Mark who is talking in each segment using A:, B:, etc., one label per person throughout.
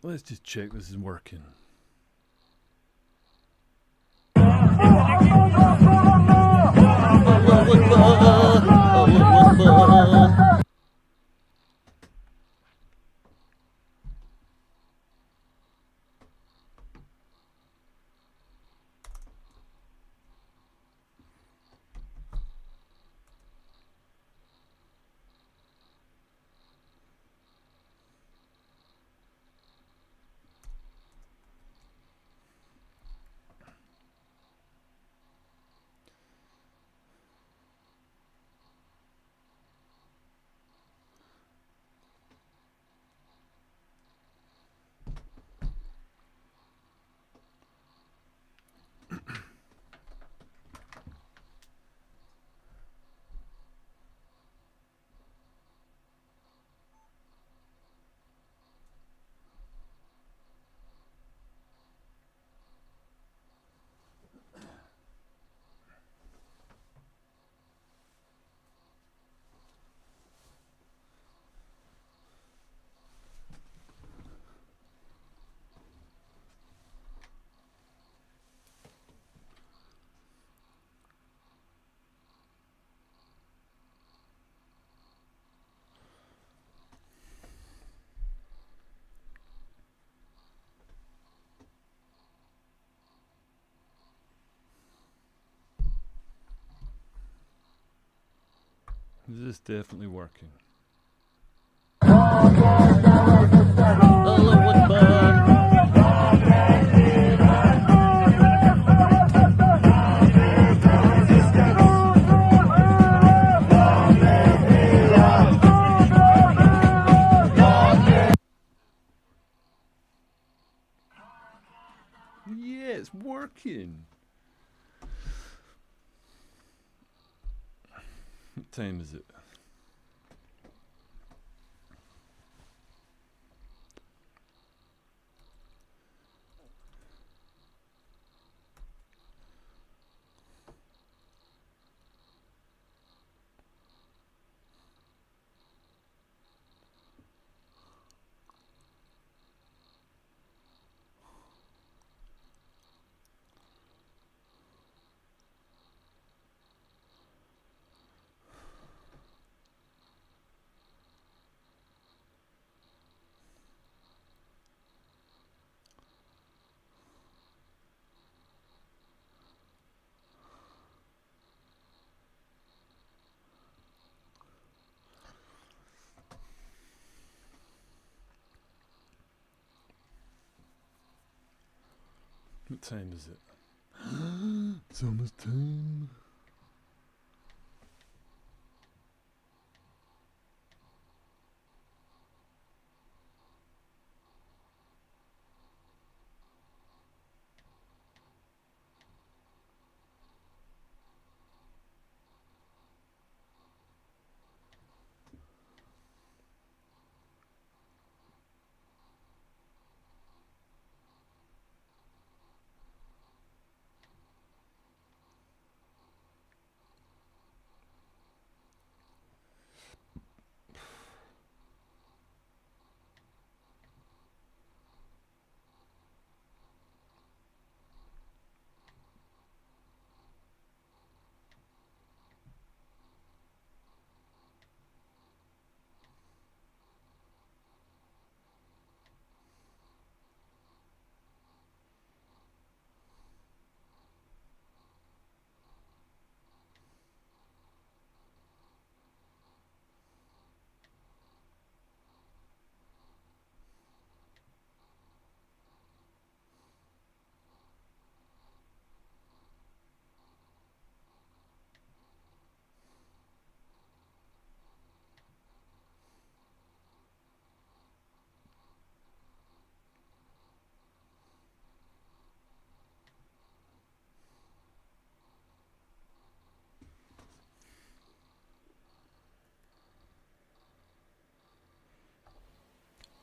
A: Let's just check this is working. This is definitely working. Yeah, it's working. What time is it? What time is it? It's almost time.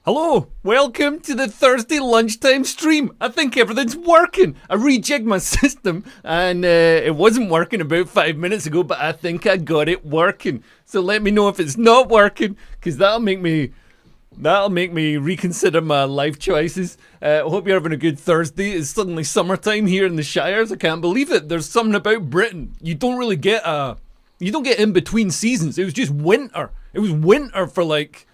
A: Hello, welcome to the Thursday lunchtime stream. I think everything's working. I rejigged my system and it wasn't working about 5 minutes ago, but I think I got it working. So let me know if it's not working, because that'll make me That'll make me reconsider my life choices. I hope you're having a good Thursday. It's suddenly summertime here in the Shires. I can't believe it. There's something about Britain. You don't get in between seasons. It was just winter. It was winter for like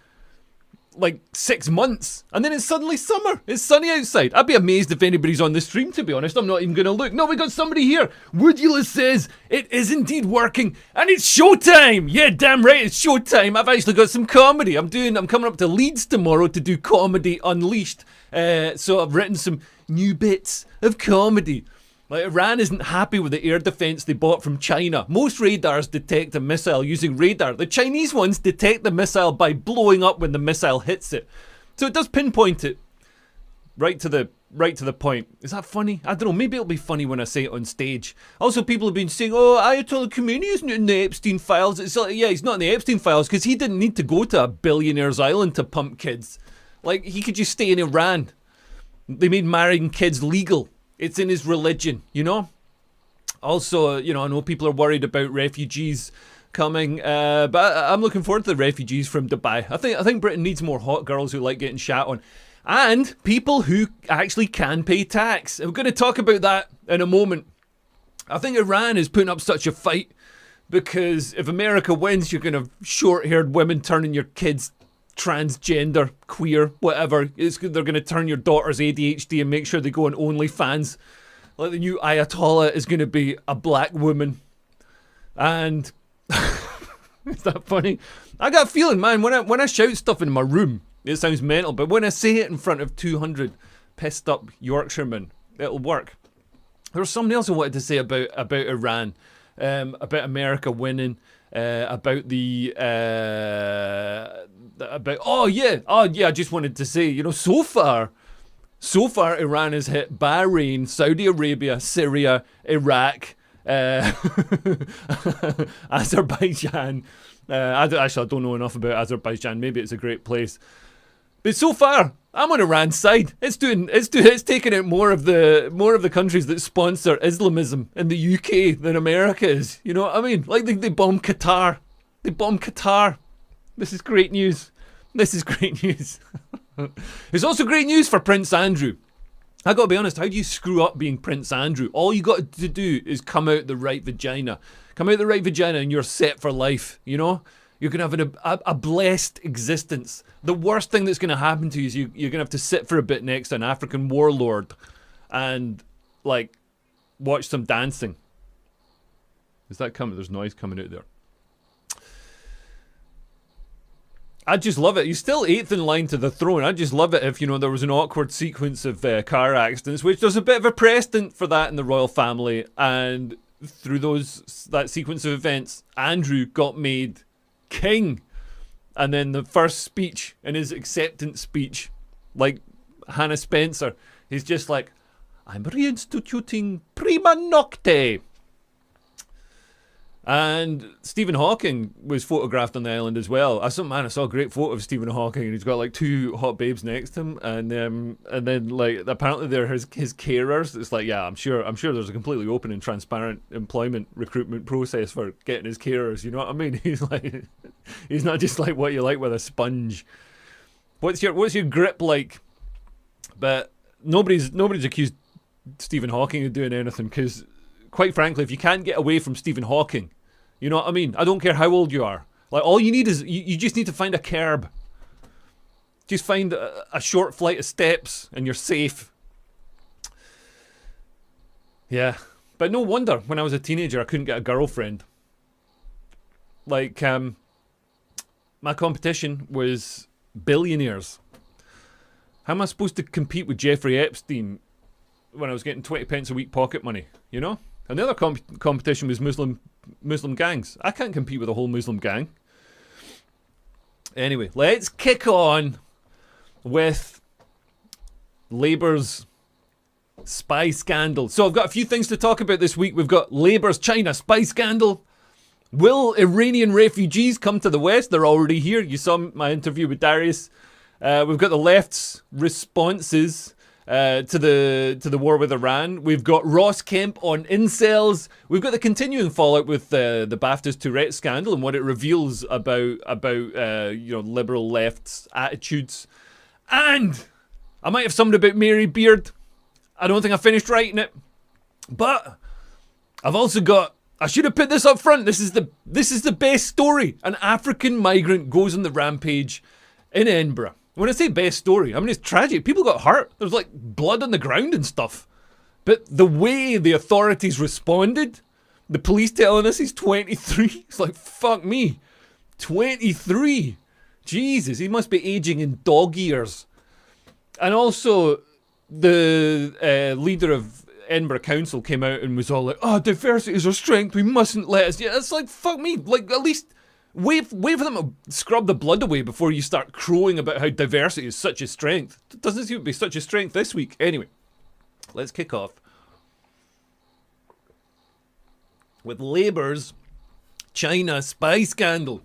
A: 6 months, and then it's suddenly summer. It's sunny outside. I'd be amazed if anybody's on the stream, to be honest. I'm not even going to look. No, we got somebody here. Woodula says it is indeed working, and it's showtime. Yeah, damn right, it's showtime. I've actually got some comedy. I'm coming up to Leeds tomorrow to do Comedy Unleashed. So I've written some new bits of comedy. Like, Iran isn't happy with the air defense they bought from China. Most radars detect a missile using radar. The Chinese ones detect the missile by blowing up when the missile hits it. So it does pinpoint it right to the point. Is that funny? I don't know. Maybe it'll be funny when I say it on stage. Also, people have been saying, "Oh, Ayatollah Khomeini isn't in the Epstein files." It's like, yeah, he's not in the Epstein files because he didn't need to go to a billionaire's island to pump kids. Like, he could just stay in Iran. They made marrying kids legal. It's in his religion, you know? Also, I know people are worried about refugees coming, but I'm looking forward to the refugees from Dubai. I think Britain needs more hot girls who like getting shat on. And people who actually can pay tax. We're going to talk about that in a moment. I think Iran is putting up such a fight because if America wins, you're going to have short-haired women turning your kids transgender, queer, whatever. They're going to turn your daughter's ADHD and make sure they go on OnlyFans. Like, the new Ayatollah is going to be a black woman. And is that funny? I got a feeling, man, when I shout stuff in my room, it sounds mental, but when I say it in front of 200 pissed up Yorkshiremen, it'll work. There was something else I wanted to say about Iran, about America winning, about the I just wanted to say, so far Iran has hit Bahrain, Saudi Arabia, Syria, Iraq, Azerbaijan. I don't know enough about Azerbaijan. Maybe it's a great place, but so far I'm on Iran's side. It's taking out more of the countries that sponsor Islamism in the UK than America is. You know what I mean? Like, they bombed Qatar. This is great news. It's also great news for Prince Andrew. I gotta be honest, how do you screw up being Prince Andrew? All you got to do is come out the right vagina. And you're set for life, you know? You're going to have a blessed existence. The worst thing that's going to happen to you is you're going to have to sit for a bit next to an African warlord and, like, watch some dancing. Is that coming? There's noise coming out there. I just love it. He's still 8th in line to the throne. I just love it if, there was an awkward sequence of car accidents, which there's a bit of a precedent for that in the royal family. And through that sequence of events, Andrew got made king. And then the first speech, in his acceptance speech, like Hannah Spencer, he's just like, "I'm reinstituting prima nocte." And Stephen Hawking was photographed on the island as well. I saw a great photo of Stephen Hawking, and he's got like 2 hot babes next to him, and then like apparently they're his carers. It's like, yeah, I'm sure there's a completely open and transparent employment recruitment process for getting his carers. You know what I mean? He's like, he's not just like what you like with a sponge. What's your grip like? But nobody's accused Stephen Hawking of doing anything, because, quite frankly, if you can't get away from Stephen Hawking, you know what I mean? I don't care how old you are. Like, all you need is, you just need to find a curb. Just find a short flight of steps and you're safe. Yeah. But no wonder when I was a teenager I couldn't get a girlfriend. Like, my competition was billionaires. How am I supposed to compete with Jeffrey Epstein when I was getting 20 pence a week pocket money, you know? And the other competition was Muslim gangs. I can't compete with a whole Muslim gang. Anyway, let's kick on with Labour's spy scandal. So I've got a few things to talk about this week. We've got Labour's China spy scandal. Will Iranian refugees come to the West? They're already here. You saw my interview with Darius. We've got the left's responses to the war with Iran. We've got Ross Kemp on incels. We've got the continuing fallout with the BAFTA's Tourette scandal and what it reveals about liberal left's attitudes. And I might have something about Mary Beard. I don't think I finished writing it, but I've also got. I should have put this up front. This is the best story. An African migrant goes on the rampage in Edinburgh. When I say best story, I mean it's tragic. People got hurt. There's like blood on the ground and stuff. But the way the authorities responded, the police telling us he's 23. It's like, fuck me. 23. Jesus, he must be aging in dog years. And also, the leader of Edinburgh Council came out and was all like, oh, diversity is our strength. We mustn't let us. Yeah, it's like, fuck me. Like, at least wait for them to scrub the blood away before you start crowing about how diversity is such a strength. It doesn't seem to be such a strength this week. Anyway, let's kick off with Labour's China spy scandal.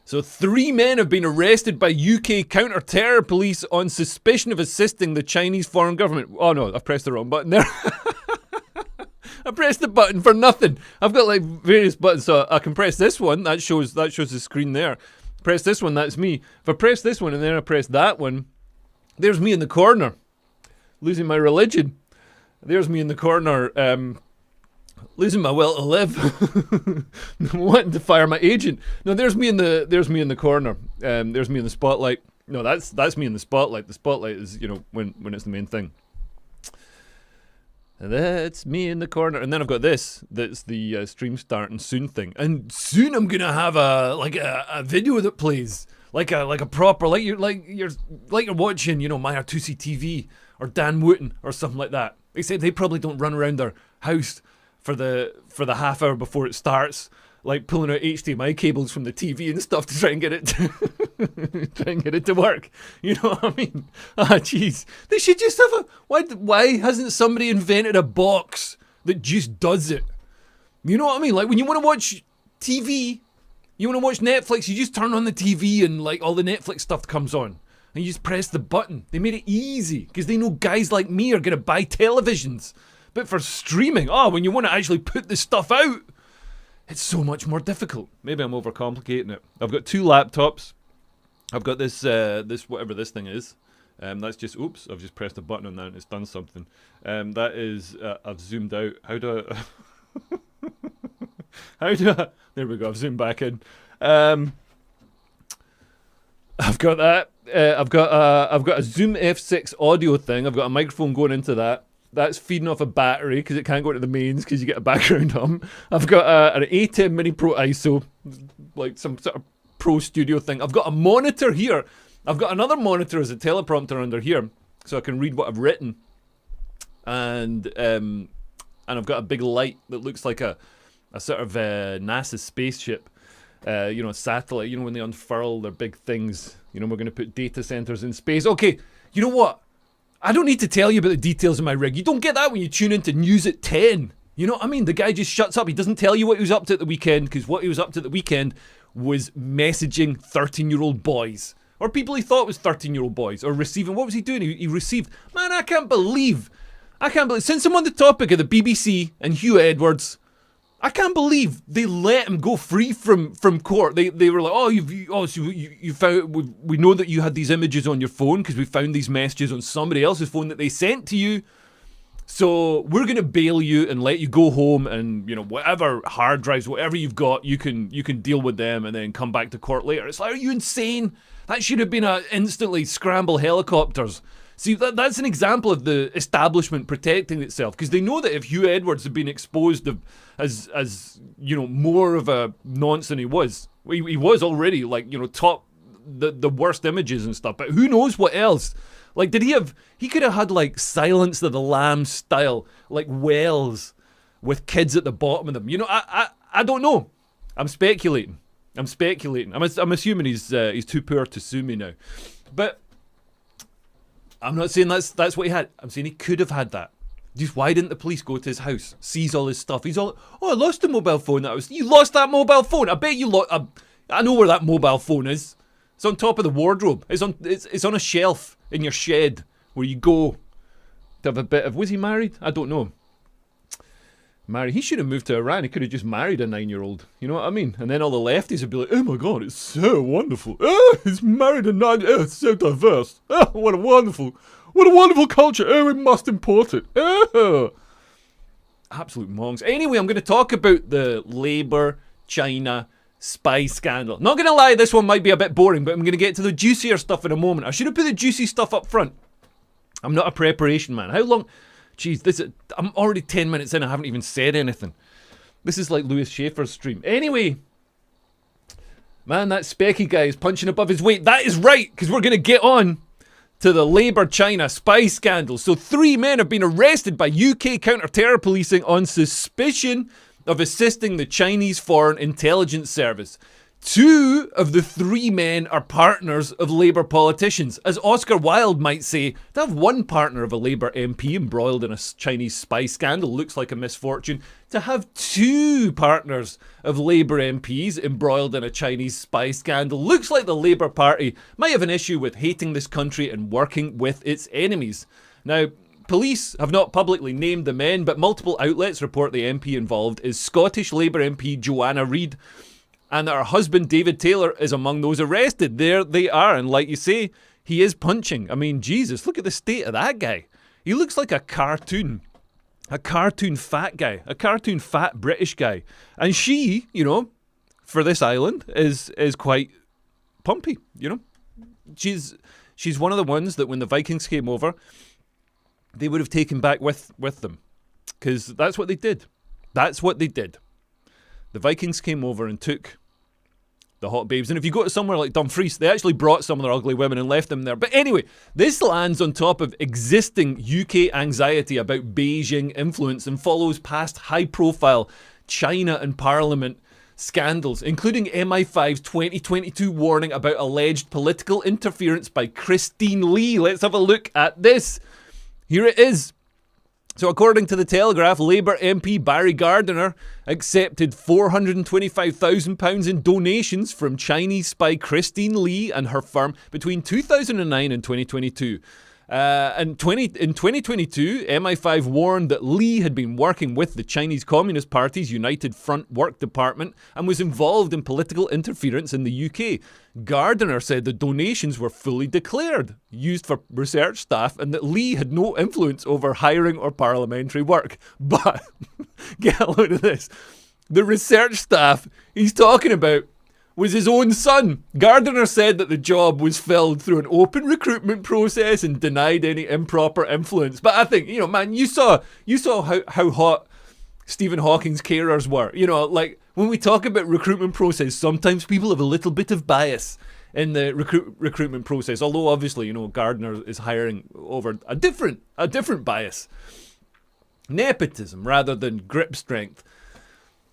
A: So 3 men have been arrested by UK counter-terror police on suspicion of assisting the Chinese foreign government. Oh no, I've pressed the wrong button there. I pressed the button for nothing. I've got like various buttons, so I can press this one. That shows the screen there. Press this one, that's me. If I press this one and then I press that one, there's me in the corner, losing my religion. There's me in the corner, losing my will to live, wanting to fire my agent. No, there's me in the corner. There's me in the spotlight. No, that's me in the spotlight. The spotlight is when it's the main thing. And that's me in the corner. And then I've got this. That's the stream starting soon thing. And soon I'm gonna have a video that plays like a proper you're watching My R2C TV or Dan Wooten or something like that. Except they probably don't run around their house for the half hour before it starts, like pulling out HDMI cables from the TV and stuff to try and get it to work. You know what I mean? Jeez. They should just have why hasn't somebody invented a box that just does it? You know what I mean? Like when you want to watch TV, you want to watch Netflix, you just turn on the TV and like all the Netflix stuff comes on. And you just press the button. They made it easy because they know guys like me are going to buy televisions. But for streaming, when you want to actually put this stuff out, it's so much more difficult. Maybe I'm overcomplicating it. I've got 2 laptops. I've got this whatever this thing is. That's just, oops, I've just pressed a button on that and it's done something. That is, I've zoomed out. How do I, there we go, I've zoomed back in. I've got that. I've got a Zoom F6 audio thing. I've got a microphone going into that. That's feeding off a battery because it can't go to the mains because you get a background hum. I've got an A10 Mini Pro ISO, like some sort of pro studio thing. I've got a monitor here. I've got another monitor as a teleprompter under here so I can read what I've written. And I've got a big light that looks like a sort of NASA spaceship. Satellite. When they unfurl their big things. We're going to put data centers in space. Okay, you know what? I don't need to tell you about the details of my rig. You don't get that when you tune into News at 10. You know what I mean? The guy just shuts up. He doesn't tell you what he was up to at the weekend because what he was up to at the weekend was messaging 13-year-old boys. Or people he thought was 13-year-old boys. Or receiving. What was he doing? He received. Man, I can't believe. Since I'm on the topic of the BBC and Hugh Edwards, I can't believe they let him go free from court. They were like, you found, we know that you had these images on your phone because we found these messages on somebody else's phone that they sent to you. So we're going to bail you and let you go home and, whatever hard drives, whatever you've got, you can deal with them and then come back to court later. It's like, are you insane? That should have been instantly scramble helicopters. See, that's an example of the establishment protecting itself because they know that if Hugh Edwards had been exposed as more of a nonce than he was was already top the worst images and stuff. But who knows what else? Like, he could have had like Silence of the Lambs style like wells with kids at the bottom of them. I don't know. I'm speculating. I'm assuming he's too poor to sue me now, but. I'm not saying that's what he had. I'm saying he could have had that. Just why didn't the police go to his house, seize all his stuff? He's all, I lost the mobile phone. You lost that mobile phone. I bet you lost. I know where that mobile phone is. It's on top of the wardrobe. It's on a shelf in your shed where you go to have a bit of... Was he married? I don't know. Married. He should have moved to Iran. He could have just married a 9-year-old. You know what I mean? And then all the lefties would be like, oh my God, it's so wonderful. Oh, he's married a 9-year-old. Oh, it's so diverse. Oh, what a wonderful culture. Oh, we must import it. Oh. Absolute monks. Anyway, I'm going to talk about the Labour-China spy scandal. Not going to lie, this one might be a bit boring, but I'm going to get to the juicier stuff in a moment. I should have put the juicy stuff up front. I'm not a preparation man. How long... Jeez, I'm already 10 minutes in. I haven't even said anything. This is like Lewis Schaefer's stream. Anyway, man, that specky guy is punching above his weight. That is right, because we're going to get on to the Labour-China spy scandal. So 3 men have been arrested by UK counter-terror policing on suspicion of assisting the Chinese Foreign Intelligence Service. 2 of the 3 men are partners of Labour politicians. As Oscar Wilde might say, to have one partner of a Labour MP embroiled in a Chinese spy scandal looks like a misfortune. To have 2 partners of Labour MPs embroiled in a Chinese spy scandal looks like the Labour Party might have an issue with hating this country and working with its enemies. Now, police have not publicly named the men, but multiple outlets report the MP involved is Scottish Labour MP Joanna Reid, and that her husband, David Taylor, is among those arrested. There they are. And like you say, he is punching. I mean, Jesus, look at the state of that guy. He looks like a cartoon fat guy. A cartoon fat British guy. And she, you know, for this island, is quite pumpy, you know. She's one of the ones that when the Vikings came over, they would have taken back with them. Because that's what they did. That's what they did. The Vikings came over and took the hot babes. And if you go to somewhere like Dumfries, they actually brought some of their ugly women and left them there. But anyway, this lands on top of existing UK anxiety about Beijing influence and follows past high-profile China and Parliament scandals, including MI5's 2022 warning about alleged political interference by Christine Lee. Let's have a look at this. Here it is. So according to the Telegraph, Labour MP Barry Gardiner accepted £425,000 in donations from Chinese spy Christine Lee and her firm between 2009 and 2022. In 2022, MI5 warned that Lee had been working with the Chinese Communist Party's United Front Work Department and was involved in political interference in the UK. Gardiner said the donations were fully declared, used for research staff, and that Lee had no influence over hiring or parliamentary work. But, get a load of this, the research staff he's talking about was his own son. Gardiner said that the job was filled through an open recruitment process and denied any improper influence. But I think, you know, man, you saw how hot Stephen Hawking's carers were. You know, like, when we talk about recruitment process, sometimes people have a little bit of bias in the recruitment process. Although, obviously, you know, Gardiner is hiring over a different bias. Nepotism rather than grip strength.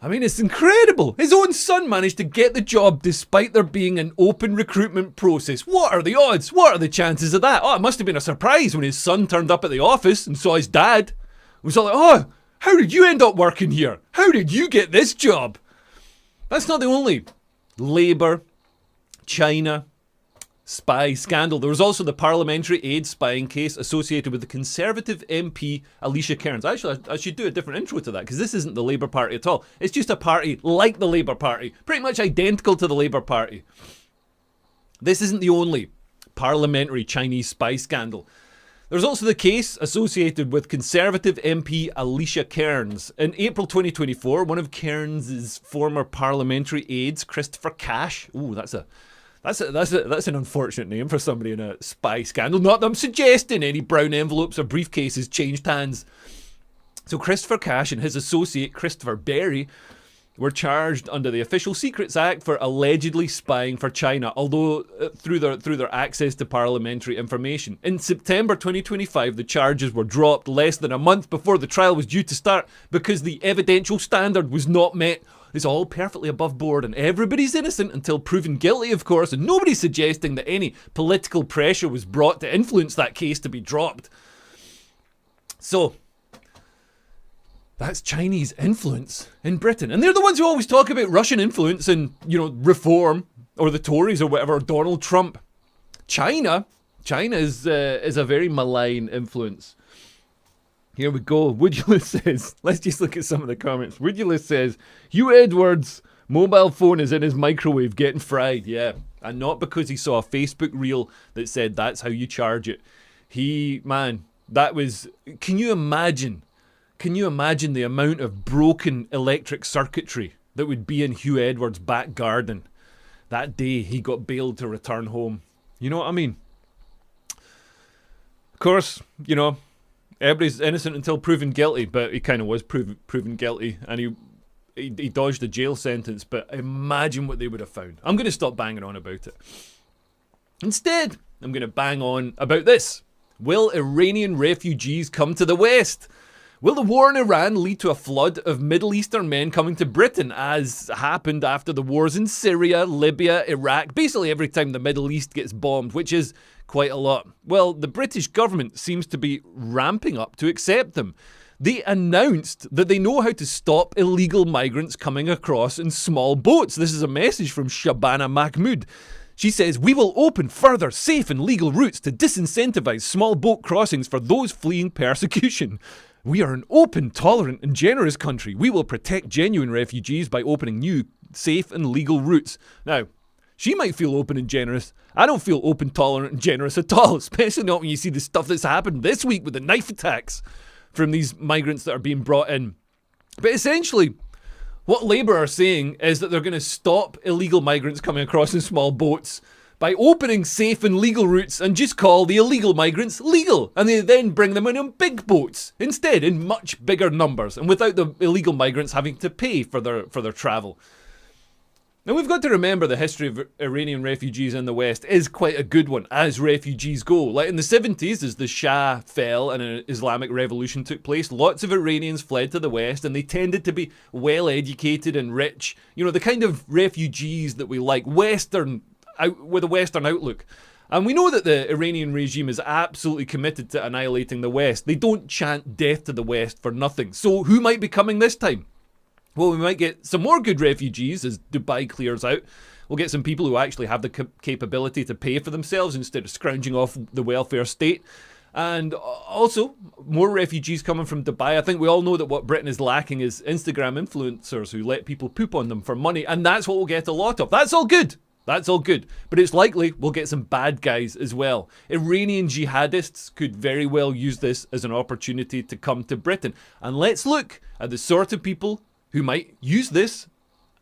A: I mean, it's incredible. His own son managed to get the job despite there being an open recruitment process. What are the odds? What are the chances of that? Oh, it must have been a surprise when his son turned up at the office and saw his dad. It was all like, oh, how did you end up working here? How did you get this job? That's not the only Labour, China, spy scandal. There was also the parliamentary aid spying case associated with the Conservative MP Alicia Cairns. Actually, I should do a different intro to that because this isn't the Labour Party at all. It's just a party like the Labour Party, pretty much identical to the Labour Party. This isn't the only parliamentary Chinese spy scandal. There's also the case associated with Conservative MP Alicia Cairns. In April 2024, one of Cairns' former parliamentary aides, Christopher Cash, that's an unfortunate name for somebody in a spy scandal. Not that I'm suggesting any brown envelopes or briefcases changed hands. So Christopher Cash and his associate Christopher Berry were charged under the Official Secrets Act for allegedly spying for China, although through their access to parliamentary information. In September 2025, the charges were dropped less than a month before the trial was due to start because the evidential standard was not met. It's all perfectly above board and everybody's innocent until proven guilty, of course, and nobody's suggesting that any political pressure was brought to influence that case to be dropped. So, that's Chinese influence in Britain. And they're the ones who always talk about Russian influence and, you know, reform, or the Tories or whatever, or Donald Trump. China China is a very malign influence. Here we go. Woodulus says, let's just look at some of the comments. Woodulus says, Hugh Edwards' mobile phone is in his microwave getting fried. Yeah, and not because he saw a Facebook reel that said that's how you charge it. That was, can you imagine the amount of broken electric circuitry that would be in Hugh Edwards' back garden that day he got bailed to return home? You know what I mean? Of course, everybody's innocent until proven guilty, but he kind of was proven guilty, and he dodged a jail sentence, but imagine what they would have found. I'm going to stop banging on about it. Instead, I'm going to bang on about this. Will Iranian refugees come to the West? Will the war in Iran lead to a flood of Middle Eastern men coming to Britain, as happened after the wars in Syria, Libya, Iraq, basically every time the Middle East gets bombed, which is quite a lot? Well, the British government seems to be ramping up to accept them. They announced that they know how to stop illegal migrants coming across in small boats. This is a message from Shabana Mahmood. She says, we will open further safe and legal routes to disincentivize small boat crossings for those fleeing persecution. We are an open, tolerant and generous country. We will protect genuine refugees by opening new, safe and legal routes. Now, she might feel open and generous. I don't feel open, tolerant and generous at all, especially not when you see the stuff that's happened this week with the knife attacks from these migrants that are being brought in. But essentially, what Labour are saying is that they're going to stop illegal migrants coming across in small boats by opening safe and legal routes and just call the illegal migrants legal. And they then bring them in on big boats instead, in much bigger numbers, and without the illegal migrants having to pay for their travel. Now, we've got to remember the history of Iranian refugees in the West is quite a good one, as refugees go. Like in the 70s, as the Shah fell and an Islamic revolution took place, lots of Iranians fled to the West, and they tended to be well-educated and rich. The kind of refugees that we like, with a Western outlook. And we know that the Iranian regime is absolutely committed to annihilating the West. They don't chant death to the West for nothing. So who might be coming this time? Well, we might get some more good refugees as Dubai clears out. We'll get some people who actually have the capability to pay for themselves instead of scrounging off the welfare state. And also, more refugees coming from Dubai. I think we all know that what Britain is lacking is Instagram influencers who let people poop on them for money. And that's what we'll get a lot of. That's all good. That's all good. But it's likely we'll get some bad guys as well. Iranian jihadists could very well use this as an opportunity to come to Britain. And let's look at the sort of people who might use this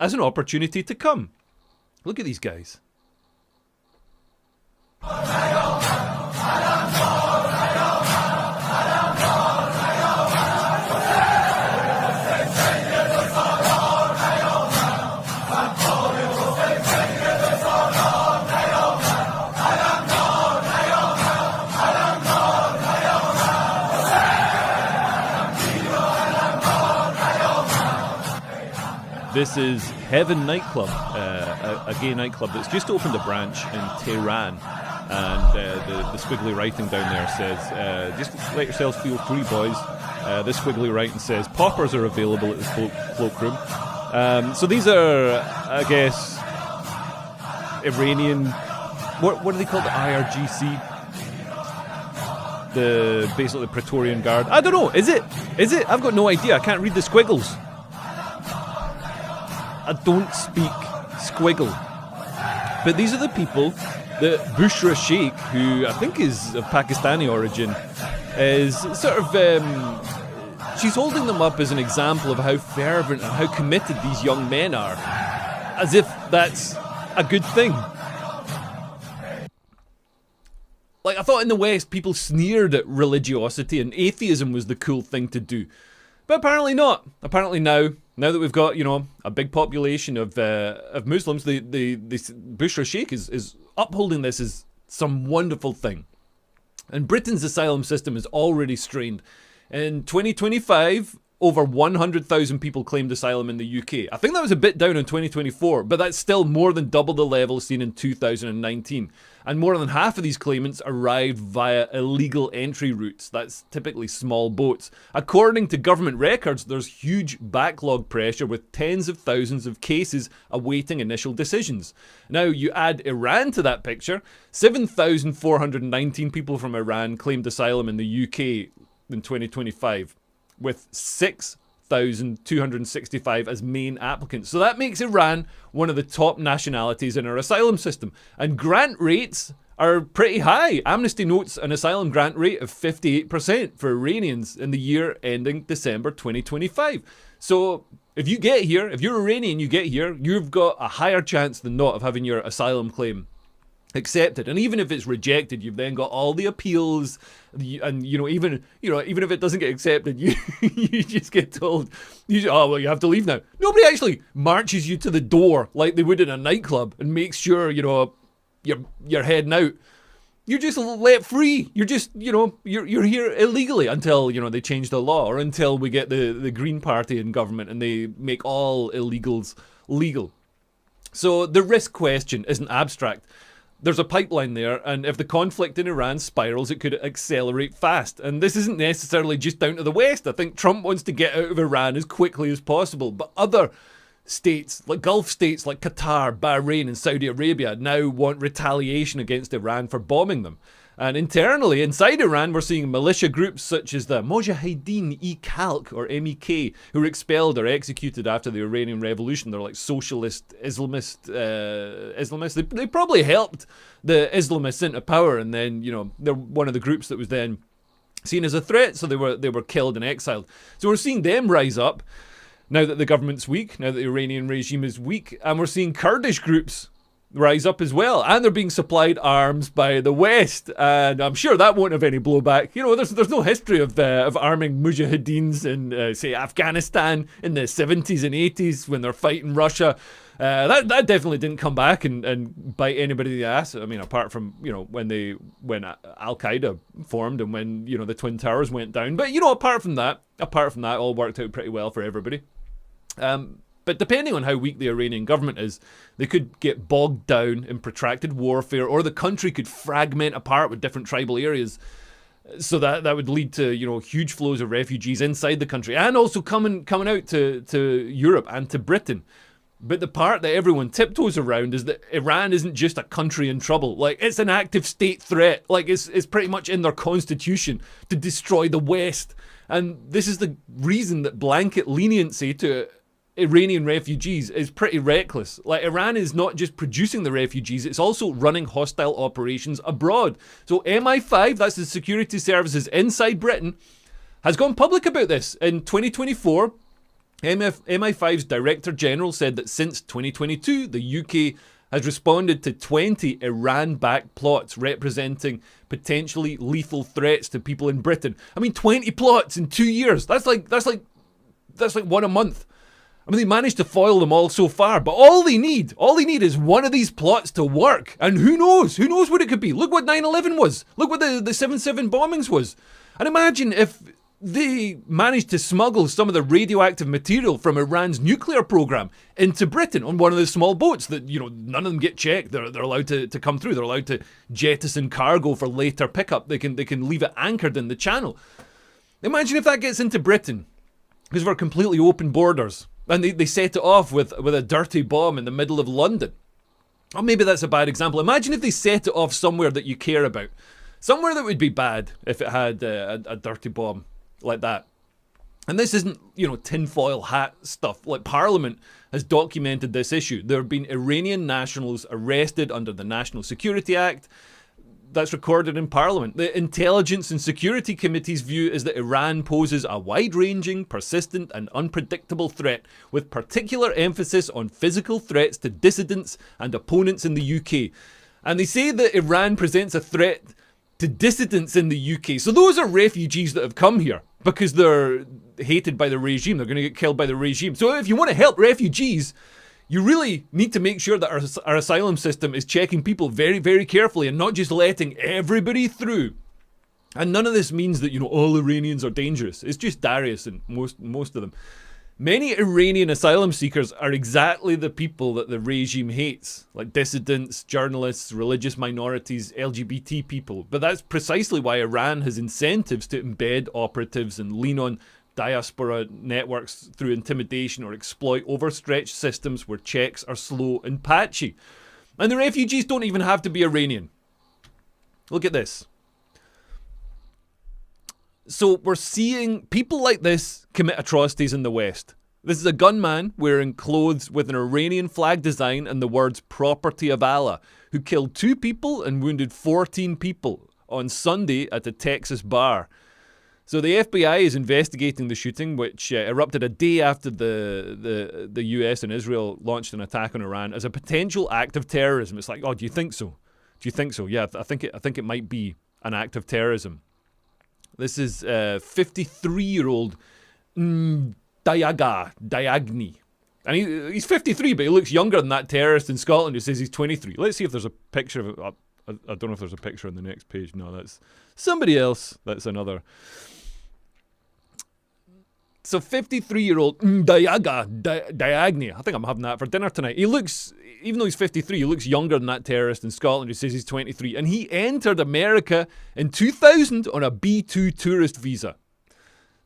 A: as an opportunity to come. Look at these guys. This is Heaven nightclub, a gay nightclub that's just opened a branch in Tehran, and the squiggly writing down there says, just let yourselves feel free, boys. This squiggly writing says, poppers are available at this cloakroom. So these are, I guess, Iranian, what do they call the IRGC? Basically the Praetorian Guard. I don't know, is it? I've got no idea, I can't read the squiggles. I don't speak squiggle. But these are the people that Bushra Sheikh, who I think is of Pakistani origin, is sort of, she's holding them up as an example of how fervent and how committed these young men are. As if that's a good thing. Like, I thought in the West people sneered at religiosity and atheism was the cool thing to do. But apparently not. Apparently now that we've got, a big population of Muslims, the Bushra Sheikh is upholding this as some wonderful thing. And Britain's asylum system is already strained. In 2025, over 100,000 people claimed asylum in the UK. I think that was a bit down in 2024, but that's still more than double the level seen in 2019. And more than half of these claimants arrived via illegal entry routes. That's typically small boats. According to government records, there's huge backlog pressure with tens of thousands of cases awaiting initial decisions. Now, you add Iran to that picture. 7,419 people from Iran claimed asylum in the UK in 2025, with 6,265 as main applicants. So that makes Iran one of the top nationalities in our asylum system. And grant rates are pretty high. Amnesty notes an asylum grant rate of 58% for Iranians in the year ending December 2025. So if you get here, if you're Iranian, you get here, you've got a higher chance than not of having your asylum claim accepted. And even if it's rejected, you've then got all the appeals, and even if it doesn't get accepted, you just get told, you have to leave now. Nobody actually marches you to the door like they would in a nightclub and makes sure you're heading out. You're just let free. You're just you're here illegally until they change the law, or until we get the Green Party in government and they make all illegals legal. So the risk question isn't abstract. There's a pipeline there, and if the conflict in Iran spirals, it could accelerate fast. And this isn't necessarily just down to the West. I think Trump wants to get out of Iran as quickly as possible. But other states, like Gulf states like Qatar, Bahrain, and Saudi Arabia, now want retaliation against Iran for bombing them. And internally, inside Iran, we're seeing militia groups such as the Mojahedin-e-Khalq, or MEK, who were expelled or executed after the Iranian Revolution. They're like socialist Islamists. They probably helped the Islamists into power, and then they're one of the groups that was then seen as a threat, so they were killed and exiled. So we're seeing them rise up now that the government's weak, now that the Iranian regime is weak, and we're seeing Kurdish groups rise up as well, and they're being supplied arms by the West, and I'm sure that won't have any blowback. There's no history of arming mujahideens in say Afghanistan in the 70s and 80s when they're fighting Russia. That definitely didn't come back and bite anybody in the ass. I mean, apart from when Al Qaeda formed and when the Twin Towers went down. But apart from that, all worked out pretty well for everybody. But depending on how weak the Iranian government is, they could get bogged down in protracted warfare, or the country could fragment apart with different tribal areas. So that would lead to huge flows of refugees inside the country, and also coming out to Europe and to Britain. But the part that everyone tiptoes around is that Iran isn't just a country in trouble. Like, it's an active state threat. Like, it's pretty much in their constitution to destroy the West. And this is the reason that blanket leniency to Iranian refugees is pretty reckless. Like, Iran is not just producing the refugees, it's also running hostile operations abroad. So MI5, that's the security services inside Britain, has gone public about this. In 2024, MI5's Director General said that since 2022, the UK has responded to 20 Iran-backed plots representing potentially lethal threats to people in Britain. I mean, 20 plots in 2 years. That's like one a month. I mean, they managed to foil them all so far, but all they need is one of these plots to work. And who knows what it could be. Look what 9/11 was. Look what the 7/7 bombings was. And imagine if they managed to smuggle some of the radioactive material from Iran's nuclear program into Britain on one of the small boats that, none of them get checked. They're allowed to come through. They're allowed to jettison cargo for later pickup. They can leave it anchored in the channel. Imagine if that gets into Britain, because we're completely open borders. And they set it off with a dirty bomb in the middle of London. Or maybe that's a bad example. Imagine if they set it off somewhere that you care about. Somewhere that would be bad if it had a dirty bomb like that. And this isn't, tinfoil hat stuff. Like, Parliament has documented this issue. There have been Iranian nationals arrested under the National Security Act. That's recorded in Parliament. The Intelligence and Security Committee's view is that Iran poses a wide-ranging, persistent and unpredictable threat, with particular emphasis on physical threats to dissidents and opponents in the UK. And they say that Iran presents a threat to dissidents in the UK. So those are refugees that have come here because they're hated by the regime. They're going to get killed by the regime. So if you want to help refugees, you really need to make sure that our asylum system is checking people very, very carefully and not just letting everybody through. And none of this means that, you know, all Iranians are dangerous. It's just Darius and most of them. Many Iranian asylum seekers are exactly the people that the regime hates, like dissidents, journalists, religious minorities, LGBT people. But that's precisely why Iran has incentives to embed operatives and lean on diaspora networks through intimidation or exploit overstretched systems where checks are slow and patchy. And the refugees don't even have to be Iranian. Look at this. So we're seeing people like this commit atrocities in the West. This is a gunman wearing clothes with an Iranian flag design and the words "property of Allah," who killed 2 people and wounded 14 people on Sunday at a Texas bar. So the FBI is investigating the shooting, which erupted a day after the US and Israel launched an attack on Iran, as a potential act of terrorism. It's like, oh, do you think so? Do you think so? Yeah, I think it might be an act of terrorism. This is 53-year-old Diagni. And he's 53, but he looks younger than that terrorist in Scotland who says he's 23. Let's see if there's a picture of it. I don't know if there's a picture on the next page. No, that's somebody else. That's another. So 53-year-old Diagni. I think I'm having that for dinner tonight. He looks, even though he's 53, he looks younger than that terrorist in Scotland who says he's 23. And he entered America in 2000 on a B2 tourist visa.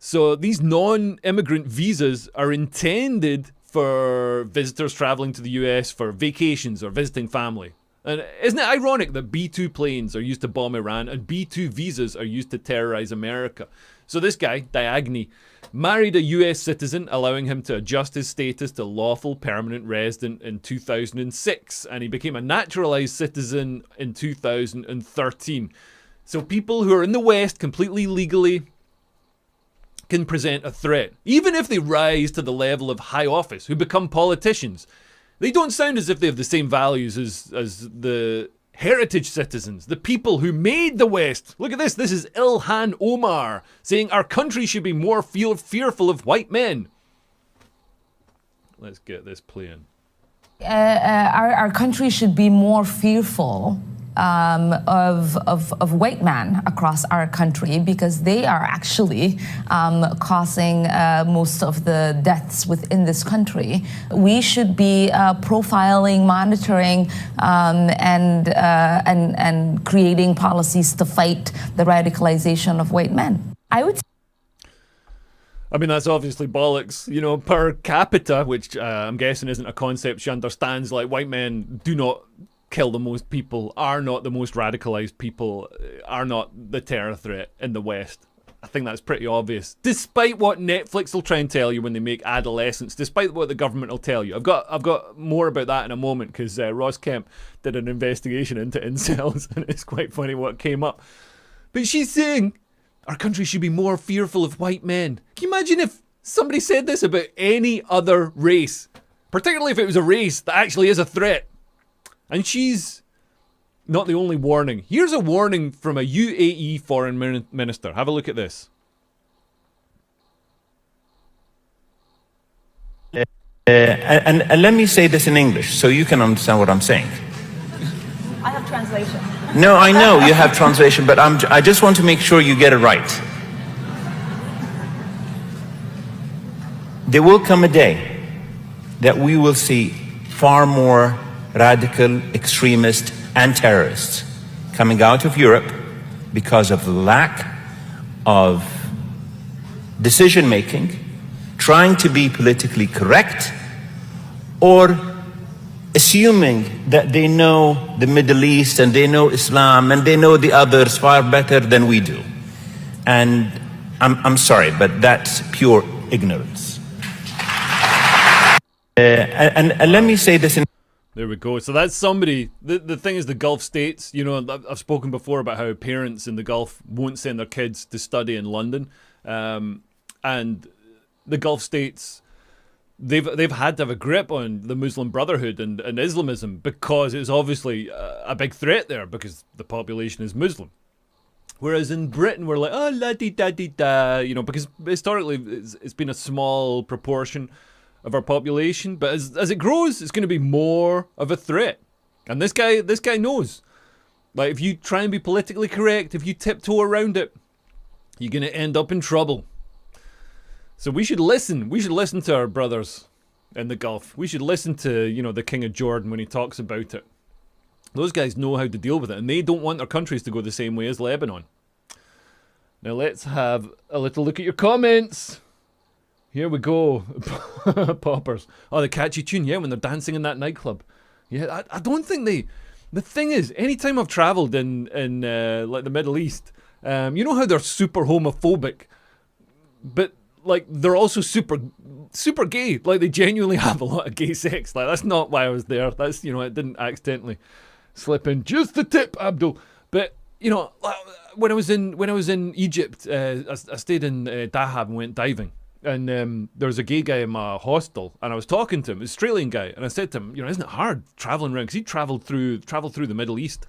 A: So these non-immigrant visas are intended for visitors traveling to the US for vacations or visiting family. And isn't it ironic that B2 planes are used to bomb Iran and B2 visas are used to terrorize America? So this guy, Diagni, married a US citizen, allowing him to adjust his status to lawful permanent resident in 2006. And he became a naturalized citizen in 2013. So people who are in the West completely legally can present a threat. Even if they rise to the level of high office, who become politicians, they don't sound as if they have the same values as the heritage citizens, the people who made the West. Look at this. This is Ilhan Omar saying our country should be more fearful of white men. Let's get this playing.
B: Our country should be more fearful of white men across our country, because they are actually causing most of the deaths within this country. We should be profiling, monitoring, and creating policies to fight the radicalization of white men.
A: I mean, that's obviously bollocks. You know, per capita, which I'm guessing isn't a concept she understands, like white men do not kill the most people, are not the most radicalized people, are not the terror threat in the West. I think that's pretty obvious. Despite what Netflix will try and tell you when they make Adolescence, despite what the government will tell you. I've got more about that in a moment, because Ross Kemp did an investigation into incels, and it's quite funny what came up. But she's saying our country should be more fearful of white men. Can you imagine if somebody said this about any other race? Particularly if it was a race that actually is a threat. And she's not the only warning. Here's a warning from a UAE foreign minister. Have a look at this.
C: And let me say this in English so you can understand what I'm saying.
B: I have translation.
C: No, I know you have translation, but I just want to make sure you get it right. There will come a day that we will see far more radical extremists and terrorists coming out of Europe because of the lack of decision making, trying to be politically correct, or assuming that they know the Middle East and they know Islam and they know the others far better than we do. And I'm sorry, but that's pure ignorance. And let me say this in...
A: There we go. So that's somebody. The thing is, the Gulf states, you know, I've spoken before about how parents in the Gulf won't send their kids to study in London. And the Gulf states, they've had to have a grip on the Muslim Brotherhood and Islamism, because it's obviously a big threat there because the population is Muslim. Whereas in Britain, we're like, oh, la-di-da-di-da, you know, because historically it's been a small proportion of our population, but as it grows, it's going to be more of a threat. And this guy knows. Like, if you try and be politically correct, if you tiptoe around it, you're going to end up in trouble. So we should listen. We should listen to our brothers in the Gulf. We should listen to, you know, the King of Jordan when he talks about it. Those guys know how to deal with it, and they don't want their countries to go the same way as Lebanon. Now let's have a little look at your comments. Here we go. Poppers. Oh, the catchy tune, yeah, when they're dancing in that nightclub. Yeah, I don't think they... The thing is, anytime I've travelled in like the Middle East, you know how they're super homophobic, but like they're also super gay. Like, they genuinely have a lot of gay sex. Like, that's not why I was there. That's, you know, it didn't accidentally slip in just the tip, Abdul. But you know, when I was in Egypt, I stayed in Dahab and went diving. And there was a gay guy in my hostel, and I was talking to him, an Australian guy, and I said to him, you know, isn't it hard traveling around? Because he travelled through the Middle East,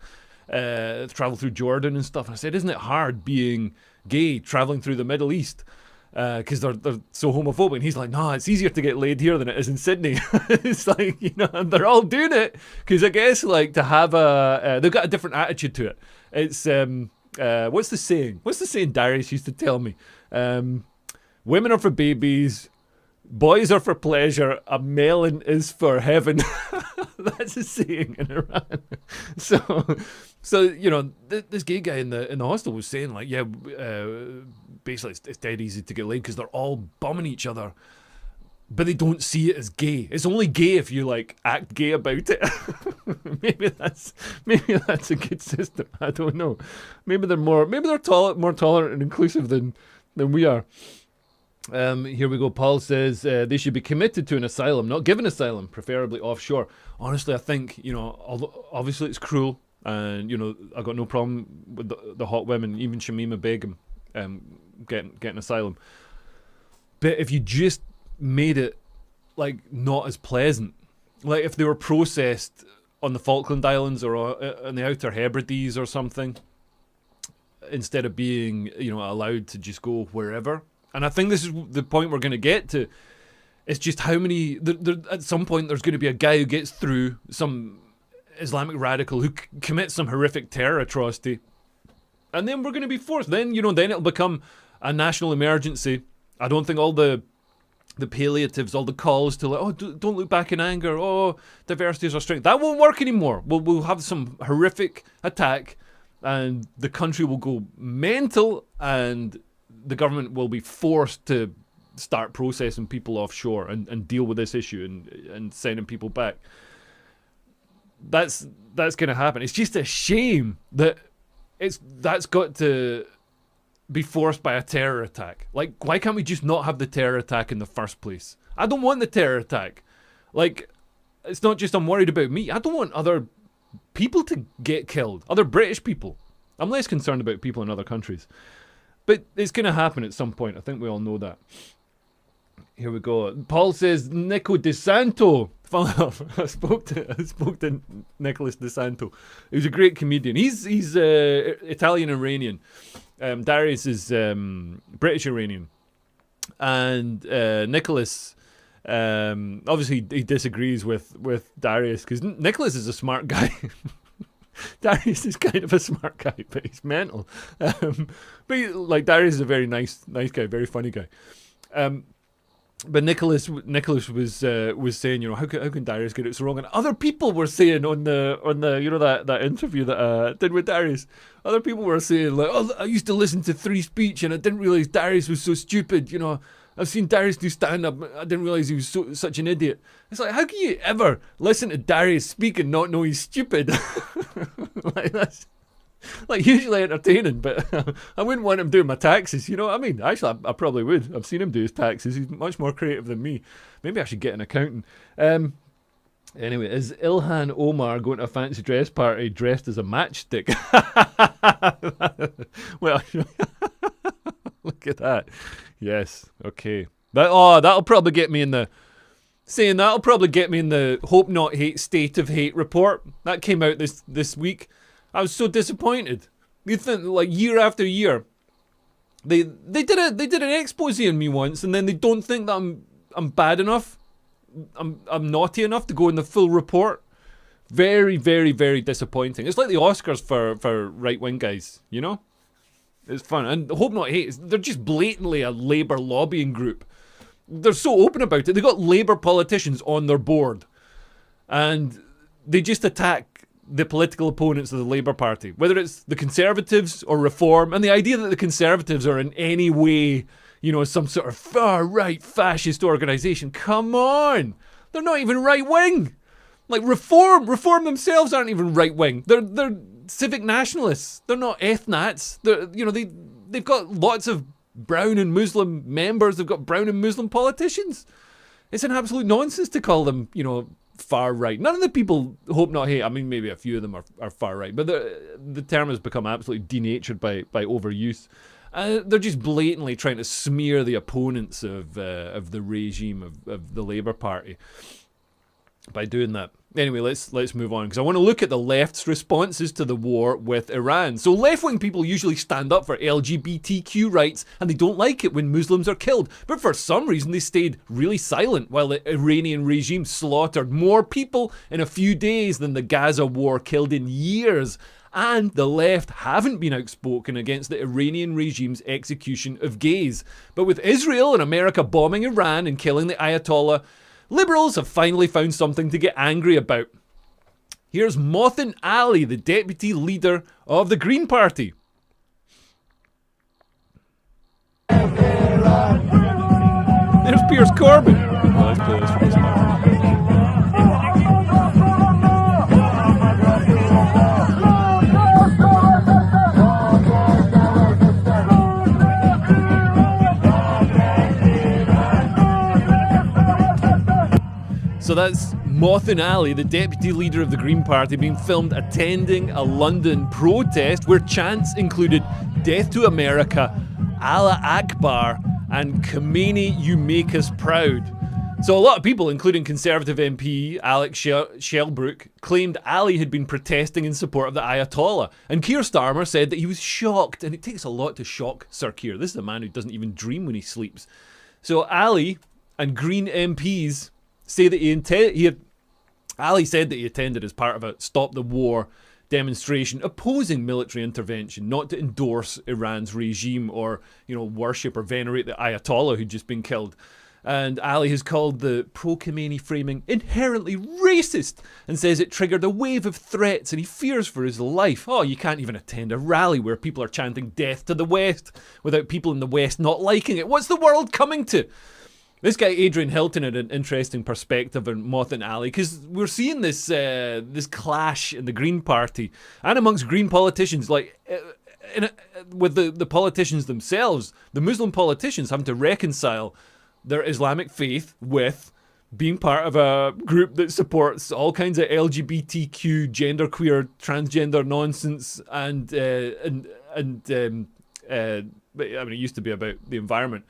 A: travelled through Jordan and stuff. And I said, isn't it hard being gay travelling through the Middle East? Because they're so homophobic. And he's like, no, it's easier to get laid here than it is in Sydney. It's like, you know, and they're all doing it because I guess, like, to have they've got a different attitude to it. It's what's the saying? What's the saying Darius used to tell me? Women are for babies, boys are for pleasure, a melon is for heaven. That's a saying in Iran. So you know, this gay guy in the hostel was saying, like, yeah, basically it's dead easy to get laid because they're all bumming each other, but they don't see it as gay. It's only gay if you, like, act gay about it. maybe that's a good system. I don't know. Maybe they're more tolerant and inclusive than we are. Here we go. Paul says they should be committed to an asylum, not given asylum, preferably offshore. Honestly, I think, you know, although obviously it's cruel, and, you know, I got no problem with the hot women, even Shamima Begum, getting asylum. But if you just made it, like, not as pleasant, like if they were processed on the Falkland Islands or on the Outer Hebrides or something, instead of being, you know, allowed to just go wherever. And I think this is the point we're going to get to. It's just how many... at some point, there's going to be a guy who gets through, some Islamic radical who commits some horrific terror atrocity. And then we're going to be forced. Then, you know, then it'll become a national emergency. I don't think all the palliatives, all the calls to, like, oh, don't look back in anger. Oh, diversity is our strength. That won't work anymore. We'll have some horrific attack, and the country will go mental, and the government will be forced to start processing people offshore and deal with this issue and sending people back. That's going to happen. It's just a shame that that's got to be forced by a terror attack. Like, why can't we just not have the terror attack in the first place? I don't want the terror attack. Like, it's not just I'm worried about me. I don't want other people to get killed, other British people. I'm less concerned about people in other countries. But it's going to happen at some point. I think we all know that. Here we go. Paul says, Nico De Santo. Funny enough, I spoke to Nicholas De Santo. He's a great comedian. He's Italian Iranian. Darius is British Iranian. And Nicholas, obviously he disagrees with Darius because Nicholas is a smart guy. Darius is kind of a smart guy, but he's mental. But Darius is a very nice guy, very funny guy. But Nicholas was saying, you know, how can Darius get it so wrong? And other people were saying on the you know, that interview that I did with Darius, other people were saying, like, oh, I used to listen to Free Speech and I didn't realize Darius was so stupid. You know, I've seen Darius do stand-up. I didn't realize he was such an idiot. It's like, how can you ever listen to Darius speak and not know he's stupid? Like, that's, like, usually entertaining, but I wouldn't want him doing my taxes. You know what I mean? Actually, I probably would. I've seen him do his taxes. He's much more creative than me. Maybe I should get an accountant. Anyway, is Ilhan Omar going to a fancy dress party dressed as a matchstick? Well, look at that. Yes, okay. That'll probably get me in the... Saying that'll probably get me in the Hope Not Hate State of Hate report. That came out this week. I was so disappointed. You think, like, year after year, they did an expose on me once, and then they don't think that I'm bad enough. I'm naughty enough to go in the full report Very, very, very disappointing. It's like the Oscars for right-wing guys, you know? It's fun. And Hope Not Hate, they're just blatantly a Labour lobbying group. They're so open about it. They got Labour politicians on their board. And they just attack the political opponents of the Labour Party. Whether it's the Conservatives or Reform. And the idea that the Conservatives are in any way, you know, some sort of far-right fascist organisation. Come on! They're not even right-wing! Like Reform themselves aren't even right-wing. They're civic nationalists. They're not ethnats. They've got lots of brown and Muslim members. They've got brown and Muslim politicians. It's an absolute nonsense to call them, you know, far right. None of the people Hope Not Hate. I mean, maybe a few of them are far right, but the term has become absolutely denatured by overuse. They're just blatantly trying to smear the opponents of the regime of the Labour Party by doing that. Anyway, let's move on, because I want to look at the left's responses to the war with Iran. So left-wing people usually stand up for LGBTQ rights, and they don't like it when Muslims are killed. But for some reason, they stayed really silent while the Iranian regime slaughtered more people in a few days than the Gaza war killed in years. And the left haven't been outspoken against the Iranian regime's execution of gays. But with Israel and America bombing Iran and killing the Ayatollah, Liberals have finally found something to get angry about. Here's Mohsen Ali, the deputy leader of the Green Party. There's Piers Corbyn. Well, let's play this from this part. So that's Mohsen Ali, the deputy leader of the Green Party, being filmed attending a London protest where chants included "Death to America," "Allah Akbar," and "Khomeini, you make us proud." So a lot of people, including Conservative MP Alex Shelbrooke, claimed Ali had been protesting in support of the Ayatollah. And Keir Starmer said that he was shocked, and it takes a lot to shock Sir Keir. This is a man who doesn't even dream when he sleeps. So Ali and Green MPs say that Ali said that he attended as part of a Stop the War demonstration opposing military intervention, not to endorse Iran's regime or, you know, worship or venerate the Ayatollah who'd just been killed. And Ali has called the pro-Khomeini framing inherently racist and says it triggered a wave of threats and he fears for his life. Oh, you can't even attend a rally where people are chanting "Death to the West" without people in the West not liking it. What's the world coming to? This guy Adrian Hilton had an interesting perspective on Mohsen Ali, because we're seeing this this clash in the Green Party and amongst Green politicians, like with the politicians themselves, the Muslim politicians having to reconcile their Islamic faith with being part of a group that supports all kinds of LGBTQ, genderqueer, transgender nonsense, and I mean, it used to be about the environment.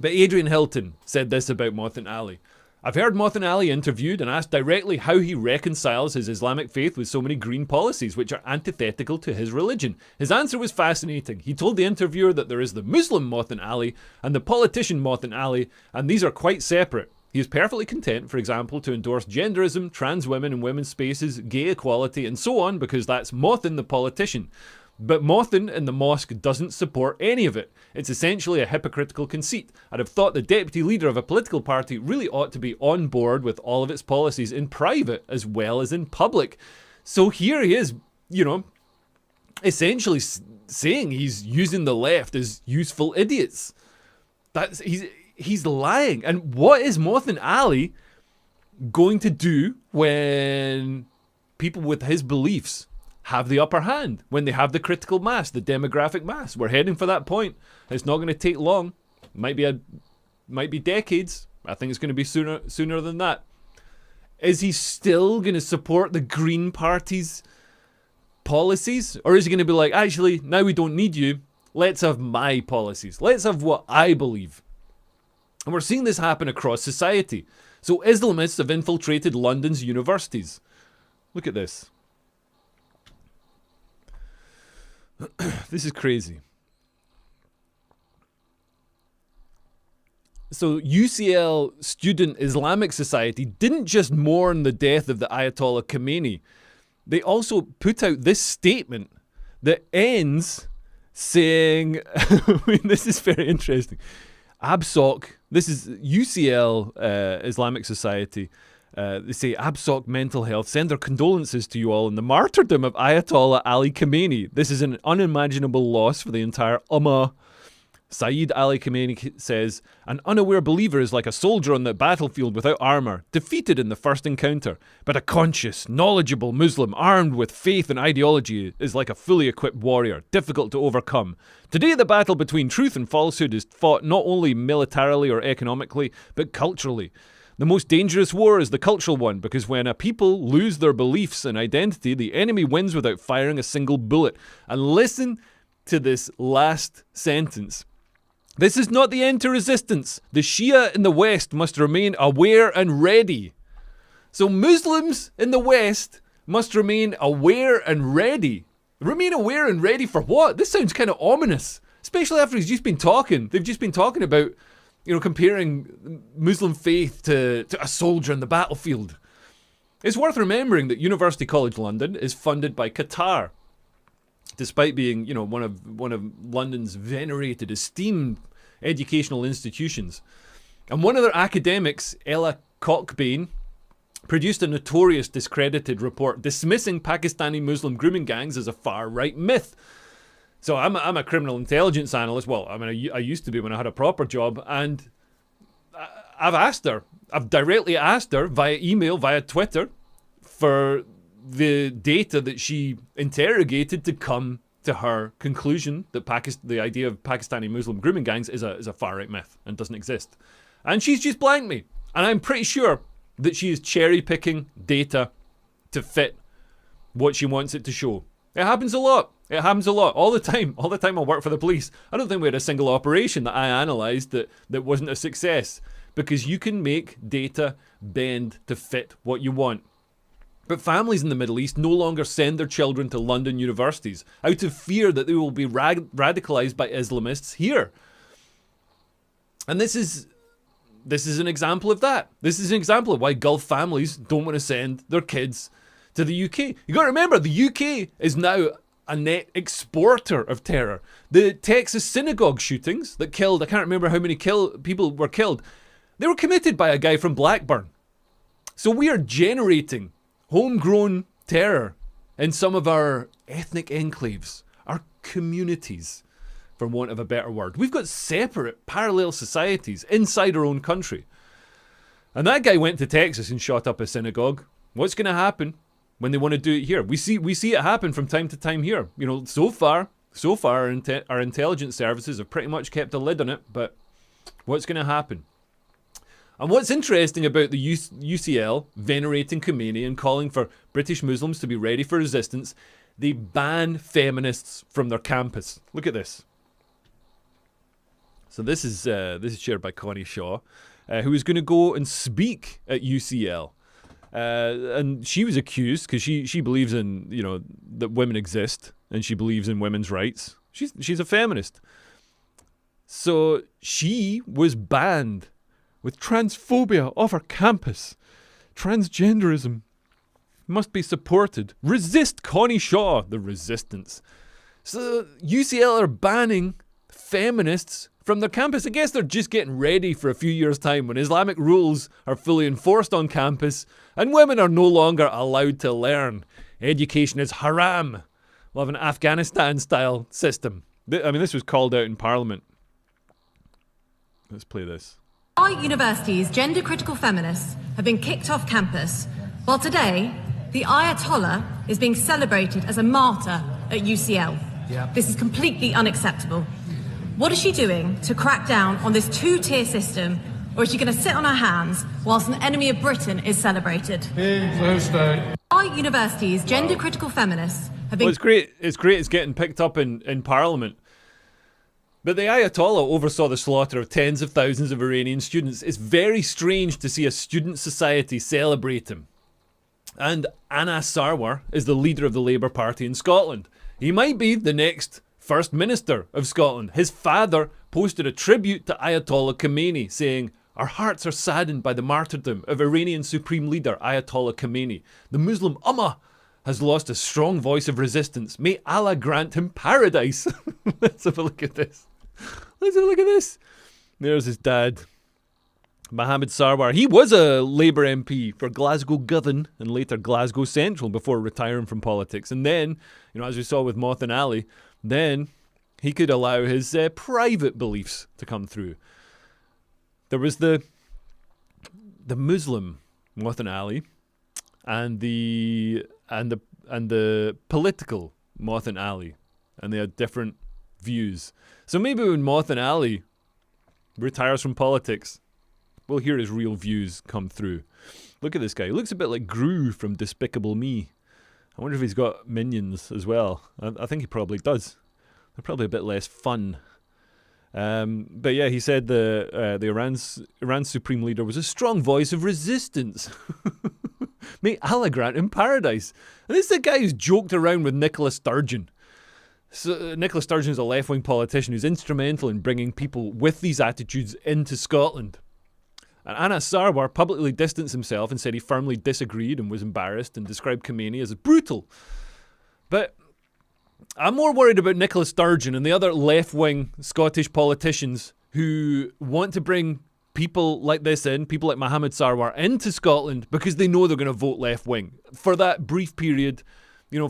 A: But Adrian Hilton said this about Mohsen Ali. "I've heard Mohsen Ali interviewed and asked directly how he reconciles his Islamic faith with so many green policies which are antithetical to his religion. His answer was fascinating. He told the interviewer that there is the Muslim Mohsen Ali and the politician Mohsen Ali, and these are quite separate. He is perfectly content, for example, to endorse genderism, trans women and women's spaces, gay equality, and so on, because that's Mohsen the politician. But Mohsen in the mosque doesn't support any of it. It's essentially a hypocritical conceit. I'd have thought the deputy leader of a political party really ought to be on board with all of its policies in private as well as in public." So here he is, you know, essentially saying he's using the left as useful idiots. He's lying. And what is Mohsen Ali going to do when people with his beliefs have the upper hand, when they have the critical mass, the demographic mass? We're heading for that point. It's not going to take long. Might be decades. I think it's going to be sooner than that. Is he still going to support the Green Party's policies, or is he going to be like, actually, now we don't need you. Let's have my policies. Let's have what I believe. And we're seeing this happen across society. So Islamists have infiltrated London's universities. Look at this. This is crazy. So UCL Student Islamic Society didn't just mourn the death of the Ayatollah Khomeini. They also put out this statement that ends saying, I mean, this is very interesting. ABSOC, this is UCL Islamic Society. They say, ABSOC Mental Health send their condolences to you all in the martyrdom of Ayatollah Ali Khamenei. This is an unimaginable loss for the entire Ummah. Saeed Ali Khamenei says, an unaware believer is like a soldier on the battlefield without armour, defeated in the first encounter. But a conscious, knowledgeable Muslim armed with faith and ideology is like a fully equipped warrior, difficult to overcome. Today the battle between truth and falsehood is fought not only militarily or economically, but culturally. The most dangerous war is the cultural one, because when a people lose their beliefs and identity, the enemy wins without firing a single bullet. And listen to this last sentence. This is not the end to resistance. The Shia in the West must remain aware and ready. So Muslims in the West must remain aware and ready. Remain aware and ready for what? This sounds kind of ominous, especially after he's just been talking. They've just been talking about, you know, comparing Muslim faith to a soldier in the battlefield. It's worth remembering that University College London is funded by Qatar, despite being, you know, one of London's venerated, esteemed educational institutions. And one of their academics, Ella Cockbain, produced a notorious discredited report dismissing Pakistani Muslim grooming gangs as a far-right myth. So I'm a criminal intelligence analyst. Well, I mean, I used to be when I had a proper job, and I've directly asked her via email, via Twitter, for the data that she interrogated to come to her conclusion that the idea of Pakistani Muslim grooming gangs is a far-right myth and doesn't exist. And she's just blanked me. And I'm pretty sure that she is cherry-picking data to fit what she wants it to show. It happens a lot. It happens a lot. All the time. All the time I work for the police. I don't think we had a single operation that I analysed that wasn't a success. Because you can make data bend to fit what you want. But families in the Middle East no longer send their children to London universities out of fear that they will be radicalised by Islamists here. And this is an example of that. This is an example of why Gulf families don't want to send their kids to the UK. You got to remember, the UK is now a net exporter of terror. The Texas synagogue shootings that killed, I can't remember how many people were killed, they were committed by a guy from Blackburn. So we are generating homegrown terror in some of our ethnic enclaves, our communities, for want of a better word. We've got separate, parallel societies inside our own country. And that guy went to Texas and shot up a synagogue. What's going to happen when they want to do it here? We see it happen from time to time here. You know, so far, our intelligence services have pretty much kept a lid on it, but what's going to happen? And what's interesting about the UCL venerating Khomeini and calling for British Muslims to be ready for resistance, they ban feminists from their campus. Look at this. So this is shared by Connie Shaw, who is going to go and speak at UCL. And she was accused because she believes in, you know, that women exist and she believes in women's rights. She's a feminist. So she was banned with transphobia off her campus. Transgenderism must be supported. Resist Connie Shaw, the resistance. So UCL are banning feminists from their campus. I guess they're just getting ready for a few years' time when Islamic rules are fully enforced on campus and women are no longer allowed to learn. Education is haram. We'll have an Afghanistan-style system. I mean, this was called out in Parliament. Let's play this.
D: Our university's gender-critical feminists have been kicked off campus, while today, the Ayatollah is being celebrated as a martyr at UCL. Yeah. This is completely unacceptable. What is she doing to crack down on this two-tier system, or is she going to sit on her hands whilst an enemy of Britain is celebrated? Our university's gender-critical feminists have been...
A: Well, it's great it's getting picked up in Parliament. But the Ayatollah oversaw the slaughter of tens of thousands of Iranian students. It's very strange to see a student society celebrate him. And Anas Sarwar is the leader of the Labour Party in Scotland. He might be the next First Minister of Scotland. His father posted a tribute to Ayatollah Khomeini, saying, "Our hearts are saddened by the martyrdom of Iranian Supreme Leader Ayatollah Khomeini. The Muslim Ummah has lost a strong voice of resistance. May Allah grant him paradise." Let's have a look at this. Let's have a look at this. There's his dad, Mohammed Sarwar. He was a Labour MP for Glasgow Govan and later Glasgow Central before retiring from politics. And then, as we saw with Mothin Ali, then he could allow his private beliefs to come through. There was the Muslim Mothin Ali and the political Mothin Ali, and they had different views. So maybe when Mothin Ali retires from politics, we'll hear his real views come through. Look at this guy. He looks a bit like Gru from Despicable Me. I wonder if he's got minions as well. I think he probably does. They're probably a bit less fun. But yeah, he said the Iran's supreme leader was a strong voice of resistance. May Allah grant him paradise. And this is the guy who's joked around with Nicola Sturgeon. So, Nicola Sturgeon is a left-wing politician who's instrumental in bringing people with these attitudes into Scotland. And Anas Sarwar publicly distanced himself and said he firmly disagreed and was embarrassed and described Khomeini as brutal. But I'm more worried about Nicola Sturgeon and the other left-wing Scottish politicians who want to bring people like this in, people like Mohammed Sarwar, into Scotland because they know they're going to vote left-wing for that brief period,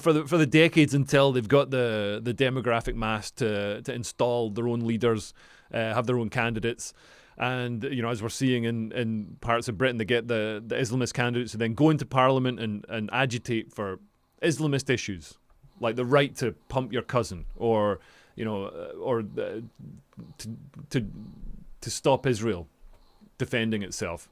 A: for the decades until they've got the demographic mass to install their own leaders, have their own candidates. And, as we're seeing in parts of Britain, they get the Islamist candidates who then go into Parliament and agitate for Islamist issues, like the right to pump your cousin, or to stop Israel defending itself.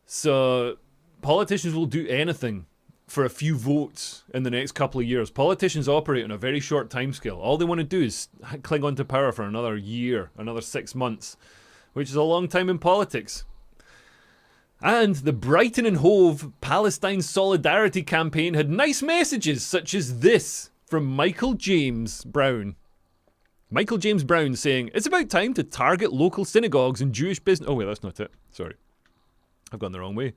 A: So politicians will do anything for a few votes in the next couple of years. Politicians operate on a very short timescale. All they want to do is cling on to power for another year, another 6 months, which is a long time in politics. And the Brighton and Hove Palestine Solidarity Campaign had nice messages such as this from Michael James Brown. Michael James Brown saying, "It's about time to target local synagogues and Jewish business." Oh wait, that's not it. Sorry. I've gone the wrong way.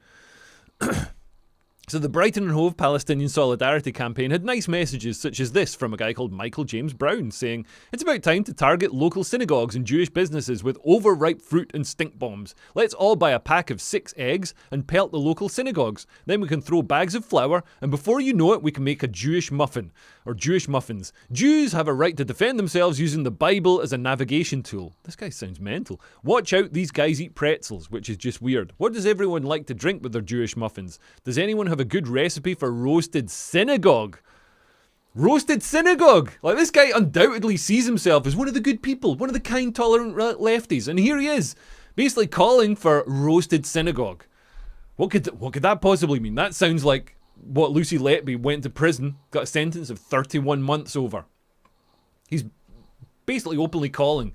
A: So the Brighton and Hove Palestinian Solidarity Campaign had nice messages such as this from a guy called Michael James Brown saying, "It's about time to target local synagogues and Jewish businesses with overripe fruit and stink bombs. Let's all buy a pack of 6 eggs and pelt the local synagogues. Then we can throw bags of flour and before you know it we can make a Jewish muffin or Jewish muffins. Jews have a right to defend themselves using the Bible as a navigation tool." This guy sounds mental. "Watch out, these guys eat pretzels," which is just weird. "What does everyone like to drink with their Jewish muffins? Does anyone have a good recipe for roasted synagogue?" Roasted synagogue! Like, this guy undoubtedly sees himself as one of the good people, one of the kind, tolerant lefties, and here he is, basically calling for roasted synagogue. What could that possibly mean? That sounds like what Lucy Letby went to prison, got a sentence of 31 months over. He's basically openly calling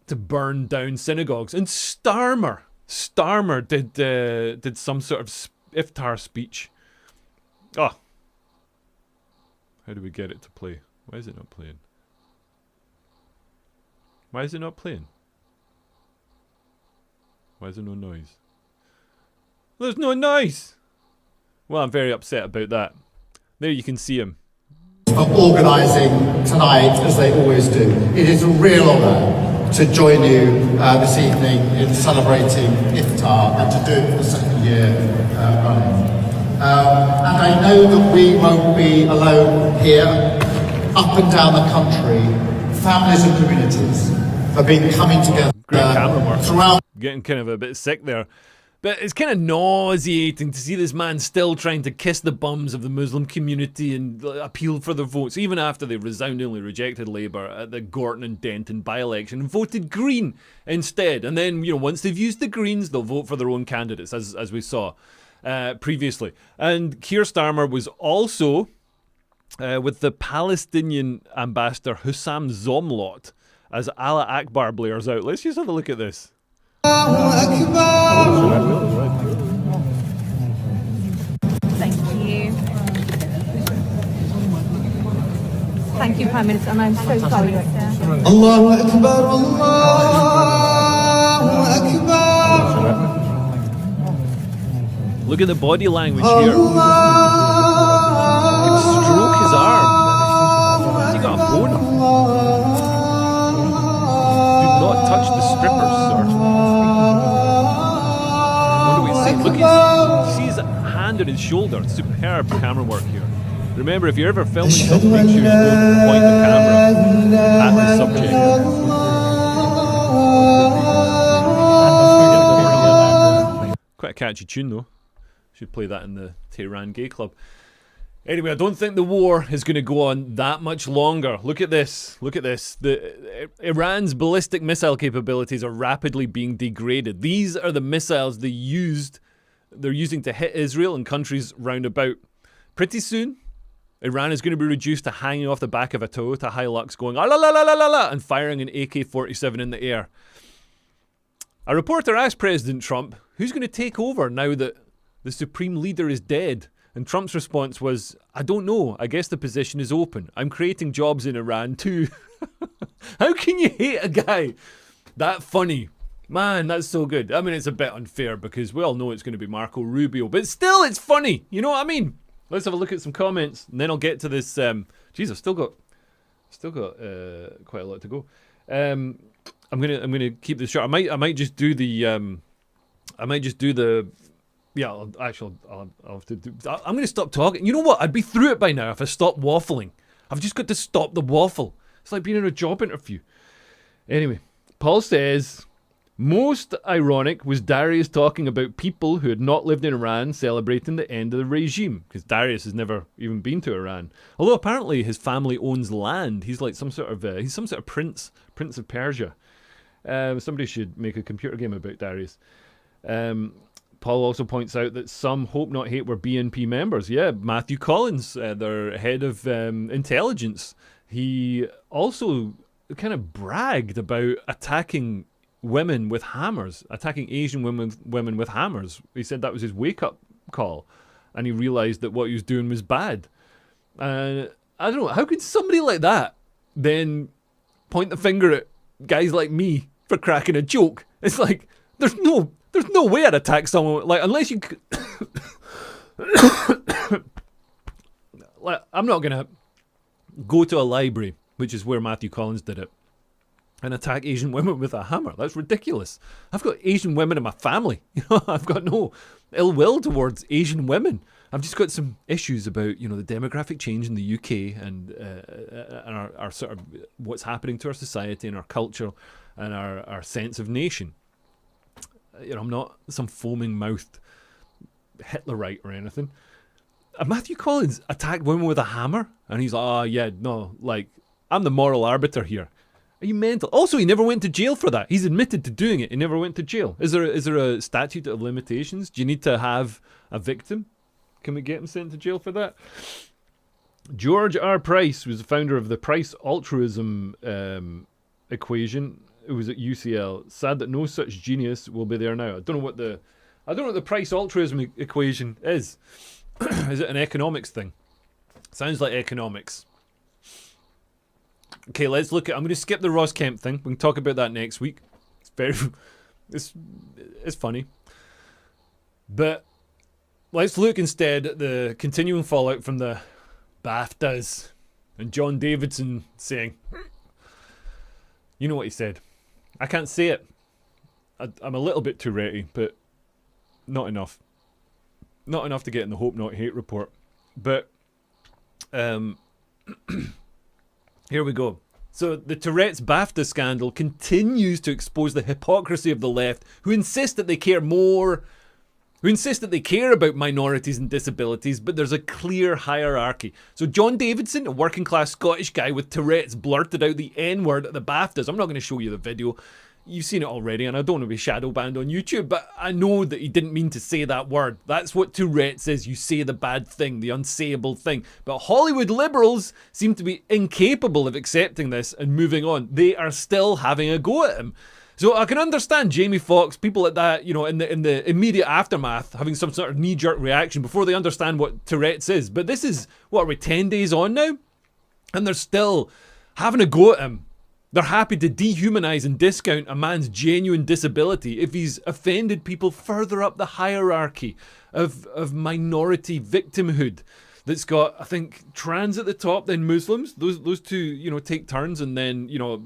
A: to burn down synagogues. And Starmer did some sort of iftar speech. Oh. How do we get it to play? Why is it not playing? Why is it not playing? Why is there no noise? There's no noise! Well, I'm very upset about that. There you can see him.
E: For organising tonight, as they always do. It is a real honour to join you this evening in celebrating Iftar and to do it for the second year running. And I know that we won't be alone here. Up and down the country, families and communities have been coming together throughout.
A: Getting kind of a bit sick there. But it's kind of nauseating to see this man still trying to kiss the bums of the Muslim community and appeal for their votes, even after they resoundingly rejected Labour at the Gorton and Denton by-election and voted Green instead. And then, once they've used the Greens, they'll vote for their own candidates, as we saw previously. And Keir Starmer was also with the Palestinian ambassador Hussam Zomlot as Allah Akbar blares out. Let's just have a look at this.
B: Thank you.
D: Thank you, Prime Minister, and I'm so sorry.
E: Allahu Akbar, Allahu Akbar.
A: Look at the body language here. He can stroke his arm. Has he got a boner? Do not touch the strippers, sir. What do we say? Look, see his hand on his shoulder. Superb camera work here. Remember, if you're ever filming something, make sure you don't point the camera at the subject. Quite a catchy tune, though. Should play that in the Tehran Gay Club. Anyway, I don't think the war is going to go on that much longer. Look at this. Look at this. Iran's ballistic missile capabilities are rapidly being degraded. These are the missiles they're using to hit Israel and countries round about. Pretty soon, Iran is going to be reduced to hanging off the back of a Toyota Hilux going ah la la la la la la and firing an AK-47 in the air. A reporter asked President Trump, who's going to take over now that the supreme leader is dead? And Trump's response was, I don't know. I guess the position is open. I'm creating jobs in Iran too. How can you hate a guy that funny? Man, that's so good. I mean, it's a bit unfair because we all know it's going to be Marco Rubio, but still, it's funny. You know what I mean? Let's have a look at some comments, and then I'll get to this. Geez, I've still got quite a lot to go. I'm gonna keep this short. I might just do the. Yeah, I'll have to do. I'm gonna stop talking. You know what? I'd be through it by now if I stopped waffling. I've just got to stop the waffle. It's like being in a job interview. Anyway, Paul says, most ironic was Darius talking about people who had not lived in Iran celebrating the end of the regime, because Darius has never even been to Iran. Although apparently his family owns land. He's like some sort of prince of Persia. Somebody should make a computer game about Darius. Paul also points out that some Hope Not Hate were BNP members. Yeah, Matthew Collins, their head of intelligence. He also kind of bragged about attacking women with hammers, attacking Asian women with hammers. He said that was his wake-up call, and he realised that what he was doing was bad. I don't know, how could somebody like that then point the finger at guys like me for cracking a joke? It's like, there's no way I'd attack someone, like, unless you like, I'm not gonna go to a library, which is where Matthew Collins did it, and attack Asian women with a hammer. That's ridiculous. I've got Asian women in my family. You know, I've got no ill will towards Asian women. I've just got some issues about, you know, the demographic change in the UK and our sort of what's happening to our society and our culture and our sense of nation. You know, I'm not some foaming-mouthed Hitlerite or anything. Matthew Collins attacked women with a hammer, and he's like, oh, yeah, no, like, I'm the moral arbiter here. Are you mental? Also, he never went to jail for that. He's admitted to doing it. He never went to jail. Is there a statute of limitations? Do you need to have a victim? Can we get him sent to jail for that? George R. Price was the founder of the Price altruism equation. It was at UCL. Sad that no such genius will be there now. I don't know what the Price altruism equation is. Is it an economics thing? Sounds like economics. Okay, let's look at. I'm going to skip the Ross Kemp thing. We can talk about that next week. It's funny, but let's look instead at the continuing fallout from the BAFTAs and John Davidson saying, you know what he said. I can't say it. I'm a little bit too ready, but not enough. Not enough to get in the Hope Not Hate report. But here we go. So the Tourette's BAFTA scandal continues to expose the hypocrisy of the left, who insist that they care about minorities and disabilities, but there's a clear hierarchy. So John Davidson, a working class Scottish guy with Tourette's, blurted out the N-word at the BAFTAs. I'm not going to show you the video. You've seen it already, and I don't want to be shadow banned on YouTube, but I know that he didn't mean to say that word. That's what Tourette's is. You say the bad thing, the unsayable thing. But Hollywood liberals seem to be incapable of accepting this and moving on. They are still having a go at him. So I can understand Jamie Foxx, people like that, you know, in the immediate aftermath, having some sort of knee-jerk reaction before they understand what Tourette's is. But this is, what are we, 10 days on now? And they're still having a go at him. They're happy to dehumanize and discount a man's genuine disability if he's offended people further up the hierarchy of minority victimhood. That's got, I think, trans at the top, then Muslims. Those two, you know, take turns, and then, you know,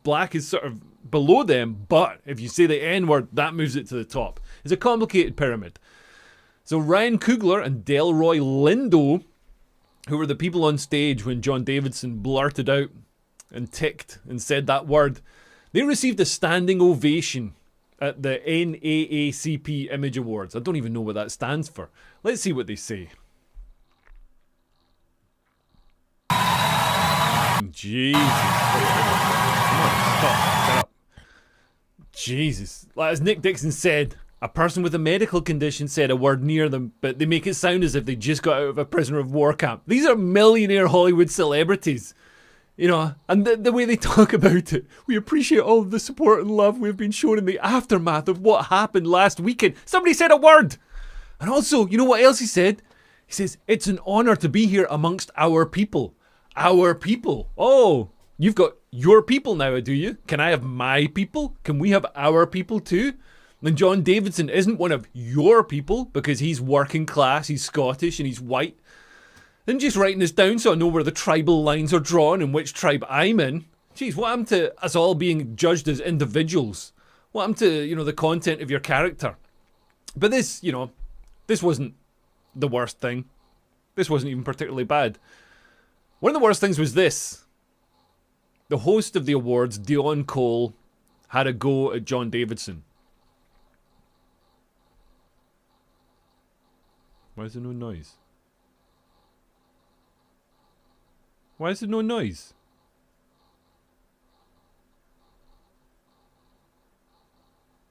A: black is sort of below them. But if you say the N-word, that moves it to the top. It's a complicated pyramid. So Ryan Coogler and Delroy Lindo, who were the people on stage when John Davidson blurted out and ticked and said that word, they received a standing ovation at the NAACP Image Awards. I don't even know what that stands for. Let's see what they say. Jesus. Come on, stop. Shut up. Jesus. Like, as Nick Dixon said, a person with a medical condition said a word near them, but they make it sound as if they just got out of a prisoner of war camp. These are millionaire Hollywood celebrities. You know, and the way they talk about it. We appreciate all of the support and love we've been shown in the aftermath of what happened last weekend. Somebody said a word. And also, you know what else he said? He says, it's an honour to be here amongst our people. Our people. Oh, you've got your people now, do you? Can I have my people? Can we have our people too? And John Davidson isn't one of your people because he's working class, he's Scottish and he's white. And just writing this down so I know where the tribal lines are drawn and which tribe I'm in. Jeez, what happened to us all being judged as individuals? What happened to, you know, the content of your character? But this, you know, this wasn't the worst thing. This wasn't even particularly bad. One of the worst things was this. The host of the awards, Dion Cole, had a go at John Davidson. Why is there no noise? Why is there no noise?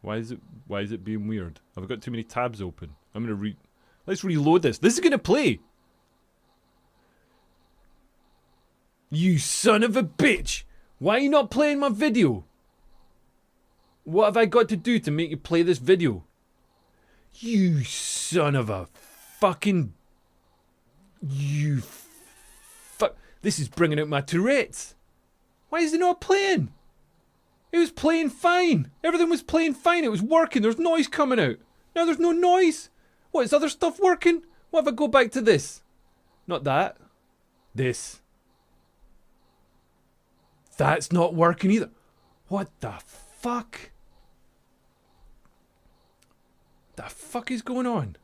A: Why is it being weird? I've got too many tabs open. I'm gonna let's reload this. This is gonna play. You son of a bitch! Why are you not playing my video? What have I got to do to make you play this video? You son of a fucking... You fuck... This is bringing out my Tourette's. Why is it not playing? It was playing fine. Everything was playing fine. It was working. There's noise coming out. Now there's no noise. What, is other stuff working? What if I go back to this? Not that. This. That's not working either. What the fuck? The fuck is going on?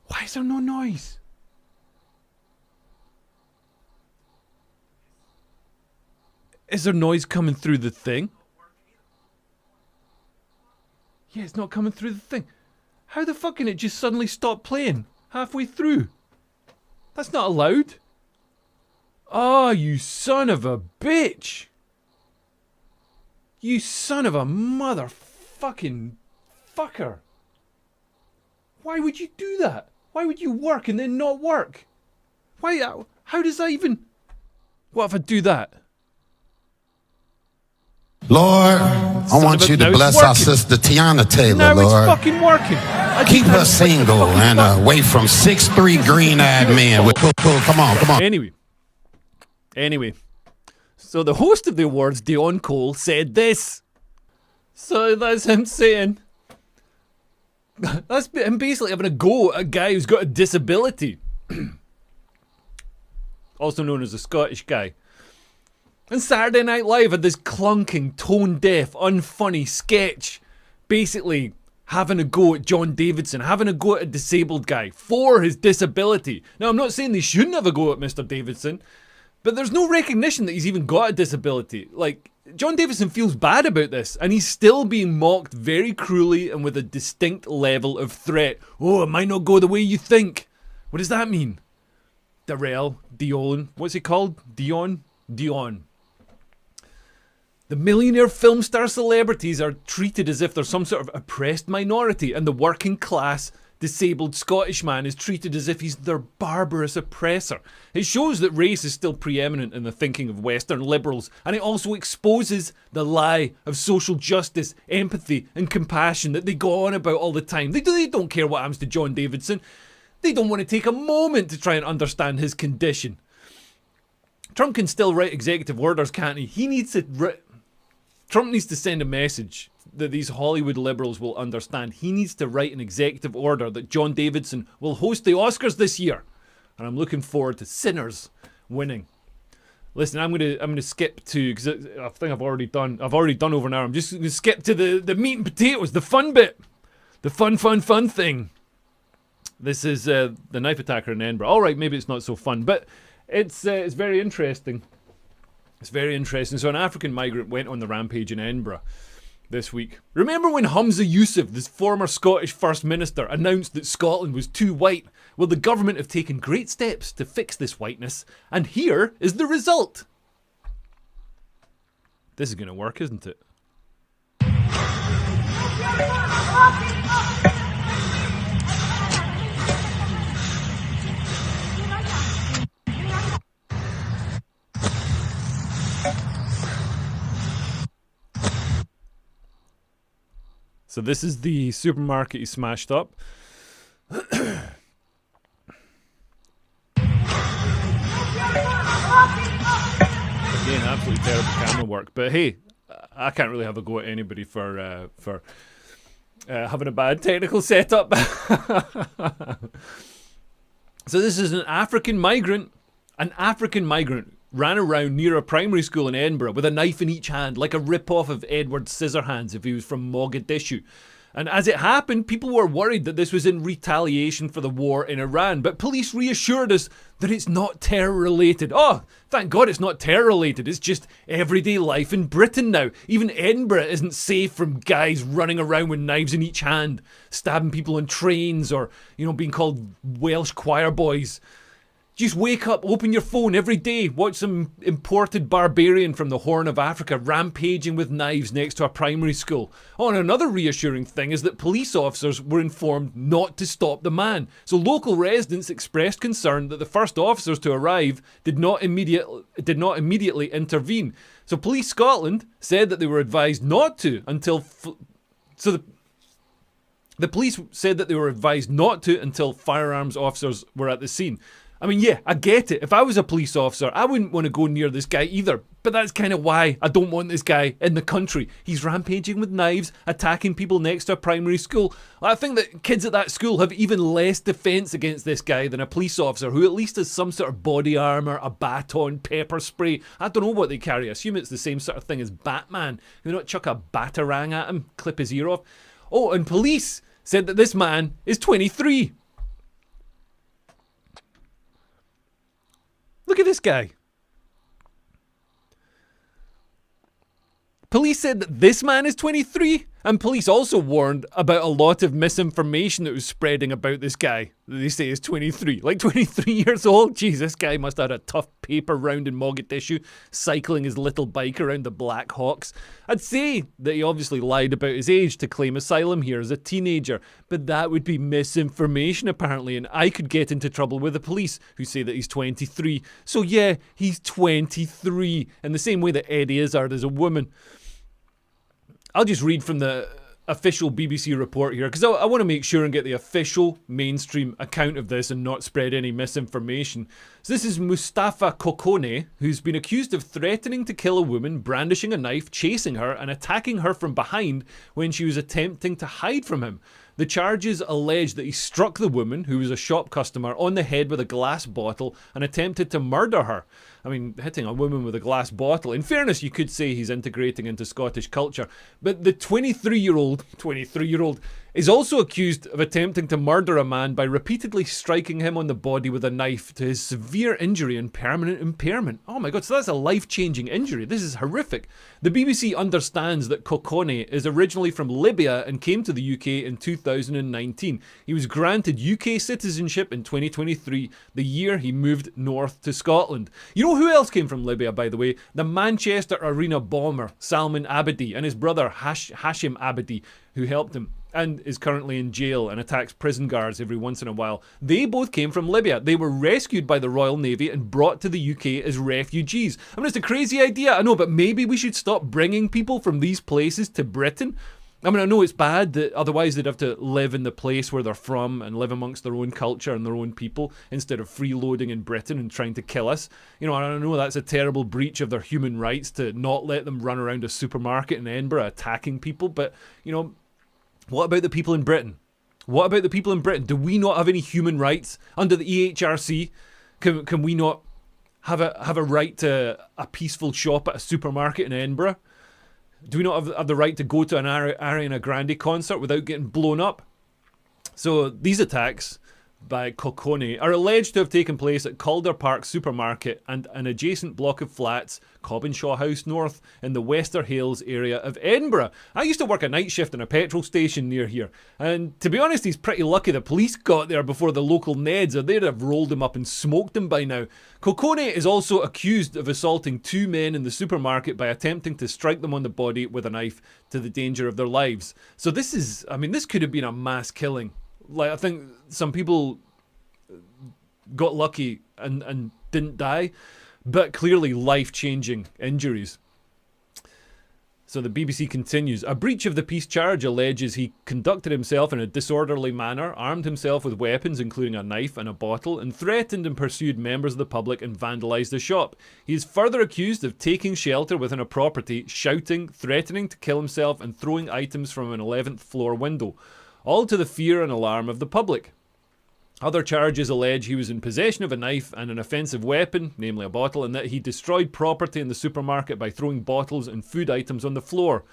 A: Why is there no noise? Is there noise coming through the thing? Yeah, it's not coming through the thing. How the fuck can it just suddenly stop playing halfway through? That's not allowed. Oh, you son of a bitch. You son of a motherfucking fucker. Why would you do that? Why would you work and then not work? Why? How does that even... What if I do that?
F: Lord, I want you to bless our sister Tiana Taylor, Lord.
A: Now it's fucking working.
F: Keep her single and away from 6'3" green-eyed men with cool. Come on.
A: Anyway. So the host of the awards, Dion Cole, said this. So that's him saying... That's him basically having a go at a guy who's got a disability. Also known as a Scottish guy. And Saturday Night Live had this clunking, tone-deaf, unfunny sketch basically having a go at John Davidson, having a go at a disabled guy for his disability. Now, I'm not saying they shouldn't have a go at Mr. Davidson, but there's no recognition that he's even got a disability. Like, John Davidson feels bad about this, and he's still being mocked very cruelly and with a distinct level of threat. Oh, it might not go the way you think. What does that mean? Dion, what's he called? Dion. The millionaire film star celebrities are treated as if they're some sort of oppressed minority, and the working class disabled Scottish man is treated as if he's their barbarous oppressor. It shows that race is still preeminent in the thinking of Western liberals, and it also exposes the lie of social justice, empathy and compassion that they go on about all the time. They don't care what happens to John Davidson. They don't want to take a moment to try and understand his condition. Trump can still write executive orders, can't he? Trump needs to send a message that these Hollywood liberals will understand. He needs to write an executive order that John Davidson will host the Oscars this year. And I'm looking forward to Sinners winning. Listen, I'm gonna skip to, because I think I've already done over an hour. I'm just gonna skip to the meat and potatoes, the fun bit, the fun thing. This is the knife attacker in Edinburgh. All right, maybe it's not so fun, but it's very interesting. It's very interesting. So an African migrant went on the rampage in Edinburgh this week. Remember when Humza Yousaf, this former Scottish First Minister, announced that Scotland was too white? Well, the government have taken great steps to fix this whiteness, and here is the result. This is going to work, isn't it? So this is the supermarket he smashed up. Again, absolutely terrible camera work. But hey, I can't really have a go at anybody for having a bad technical setup. So this is an African migrant. An African migrant ran around near a primary school in Edinburgh with a knife in each hand, like a rip-off of Edward Scissorhands if he was from Mogadishu. And as it happened, people were worried that this was in retaliation for the war in Iran, but police reassured us that it's not terror-related. Oh, thank God it's not terror-related. It's just everyday life in Britain now. Even Edinburgh isn't safe from guys running around with knives in each hand, stabbing people on trains, or, being called Welsh choir boys. Just wake up, open your phone every day, watch some imported barbarian from the Horn of Africa rampaging with knives next to a primary school. Oh, and another reassuring thing is that police officers were informed not to stop the man. So local residents expressed concern that the first officers to arrive did not immediately intervene. So Police Scotland said that they were advised not to until... The police said that they were advised not to until firearms officers were at the scene. I mean, yeah, I get it. If I was a police officer, I wouldn't want to go near this guy either. But that's kind of why I don't want this guy in the country. He's rampaging with knives, attacking people next to a primary school. I think that kids at that school have even less defence against this guy than a police officer who at least has some sort of body armour, a baton, pepper spray. I don't know what they carry. I assume it's the same sort of thing as Batman. They not chuck a batarang at him, clip his ear off. Oh, and police said that this man is 23. Look at this guy. Police said that this man is 23, and police also warned about a lot of misinformation that was spreading about this guy that they say is 23. Like 23 years old? Jeez, this guy must have had a tough paper round in Mogadishu, cycling his little bike around the Black Hawks. I'd say that he obviously lied about his age to claim asylum here as a teenager, but that would be misinformation apparently, and I could get into trouble with the police who say that he's 23. So yeah, he's 23, in the same way that Eddie Izzard is a woman. I'll just read from the official BBC report here, because I want to make sure and get the official mainstream account of this and not spread any misinformation. So this is Mustafa Kokone, who's been accused of threatening to kill a woman, brandishing a knife, chasing her and attacking her from behind when she was attempting to hide from him. The charges allege that he struck the woman, who was a shop customer, on the head with a glass bottle and attempted to murder her. I mean, hitting a woman with a glass bottle. In fairness, you could say he's integrating into Scottish culture. But the 23-year-old is also accused of attempting to murder a man by repeatedly striking him on the body with a knife to his severe injury and permanent impairment. Oh my God, so that's a life-changing injury. This is horrific. The BBC understands that Kokone is originally from Libya and came to the UK in 2019. He was granted UK citizenship in 2023, the year he moved north to Scotland. You know who else came from Libya, by the way? The Manchester Arena bomber, Salman Abedi, and his brother Hashim Abedi, who helped him and is currently in jail and attacks prison guards every once in a while. They both came from Libya. They were rescued by the Royal Navy and brought to the UK as refugees. I mean, it's a crazy idea, I know, but maybe we should stop bringing people from these places to Britain. I mean, I know it's bad that otherwise they'd have to live in the place where they're from and live amongst their own culture and their own people instead of freeloading in Britain and trying to kill us. You know, I know that's a terrible breach of their human rights to not let them run around a supermarket in Edinburgh attacking people. But, you know, what about the people in Britain? What about the people in Britain? Do we not have any human rights under the EHRC? Can we not have a right to a peaceful shop at a supermarket in Edinburgh? Do we not have the right to go to an Ariana Grande concert without getting blown up? So these attacks by Kokone are alleged to have taken place at Calder Park Supermarket and an adjacent block of flats, Cobbenshaw House North, in the Wester Hales area of Edinburgh. I used to work a night shift in a petrol station near here, and to be honest, he's pretty lucky the police got there before the local Neds, or they'd have rolled him up and smoked him by now. Kokone is also accused of assaulting 2 men in the supermarket by attempting to strike them on the body with a knife to the danger of their lives. So this is, I mean, this could have been a mass killing. Like, I think some people got lucky and didn't die, but clearly life-changing injuries. So the BBC continues. A breach of the peace charge alleges he conducted himself in a disorderly manner, armed himself with weapons including a knife and a bottle, and threatened and pursued members of the public and vandalised the shop. He is further accused of taking shelter within a property, shouting, threatening to kill himself and throwing items from an 11th floor window, all to the fear and alarm of the public. Other charges allege he was in possession of a knife and an offensive weapon, namely a bottle, and that he destroyed property in the supermarket by throwing bottles and food items on the floor.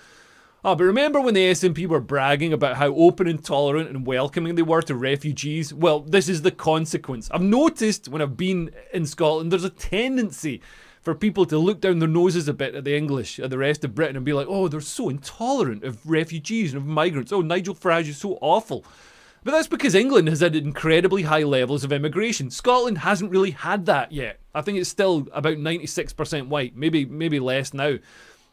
A: But remember when the SNP were bragging about how open and tolerant and welcoming they were to refugees? Well, this is the consequence. I've noticed when I've been in Scotland, there's a tendency for people to look down their noses a bit at the English, at the rest of Britain, and be like, oh, they're so intolerant of refugees and of migrants. Oh, Nigel Farage is so awful. But that's because England has had incredibly high levels of immigration. Scotland hasn't really had that yet. I think it's still about 96% white, maybe less now.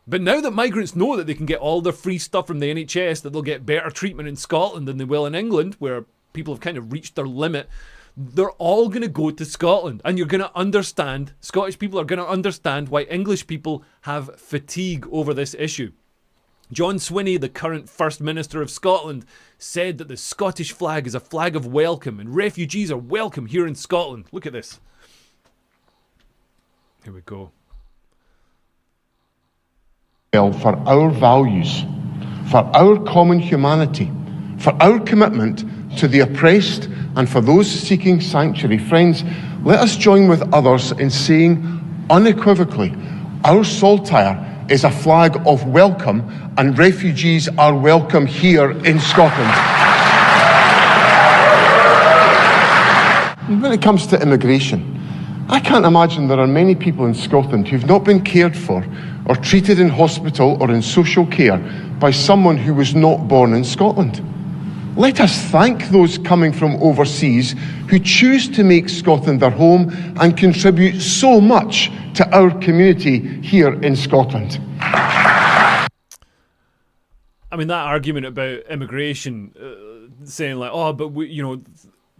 A: But now that migrants know that they can get all their free stuff from the NHS, that they'll get better treatment in Scotland than they will in England, where people have kind of reached their limit, they're all going to go to Scotland. And you're going to understand, Scottish people are going to understand why English people have fatigue over this issue. John Swinney, the current First Minister of Scotland, said that the Scottish flag is a flag of welcome and refugees are welcome here in Scotland. Look at this. Here we go.
G: For our values, for our common humanity, for our commitment to the oppressed and for those seeking sanctuary. Friends, let us join with others in saying unequivocally, our saltire is a flag of welcome and refugees are welcome here in Scotland. When it comes to immigration, I can't imagine there are many people in Scotland who've not been cared for or treated in hospital or in social care by someone who was not born in Scotland. Let us thank those coming from overseas who choose to make Scotland their home and contribute so much to our community here in Scotland.
A: I mean, that argument about immigration, saying like, oh, but we, you know,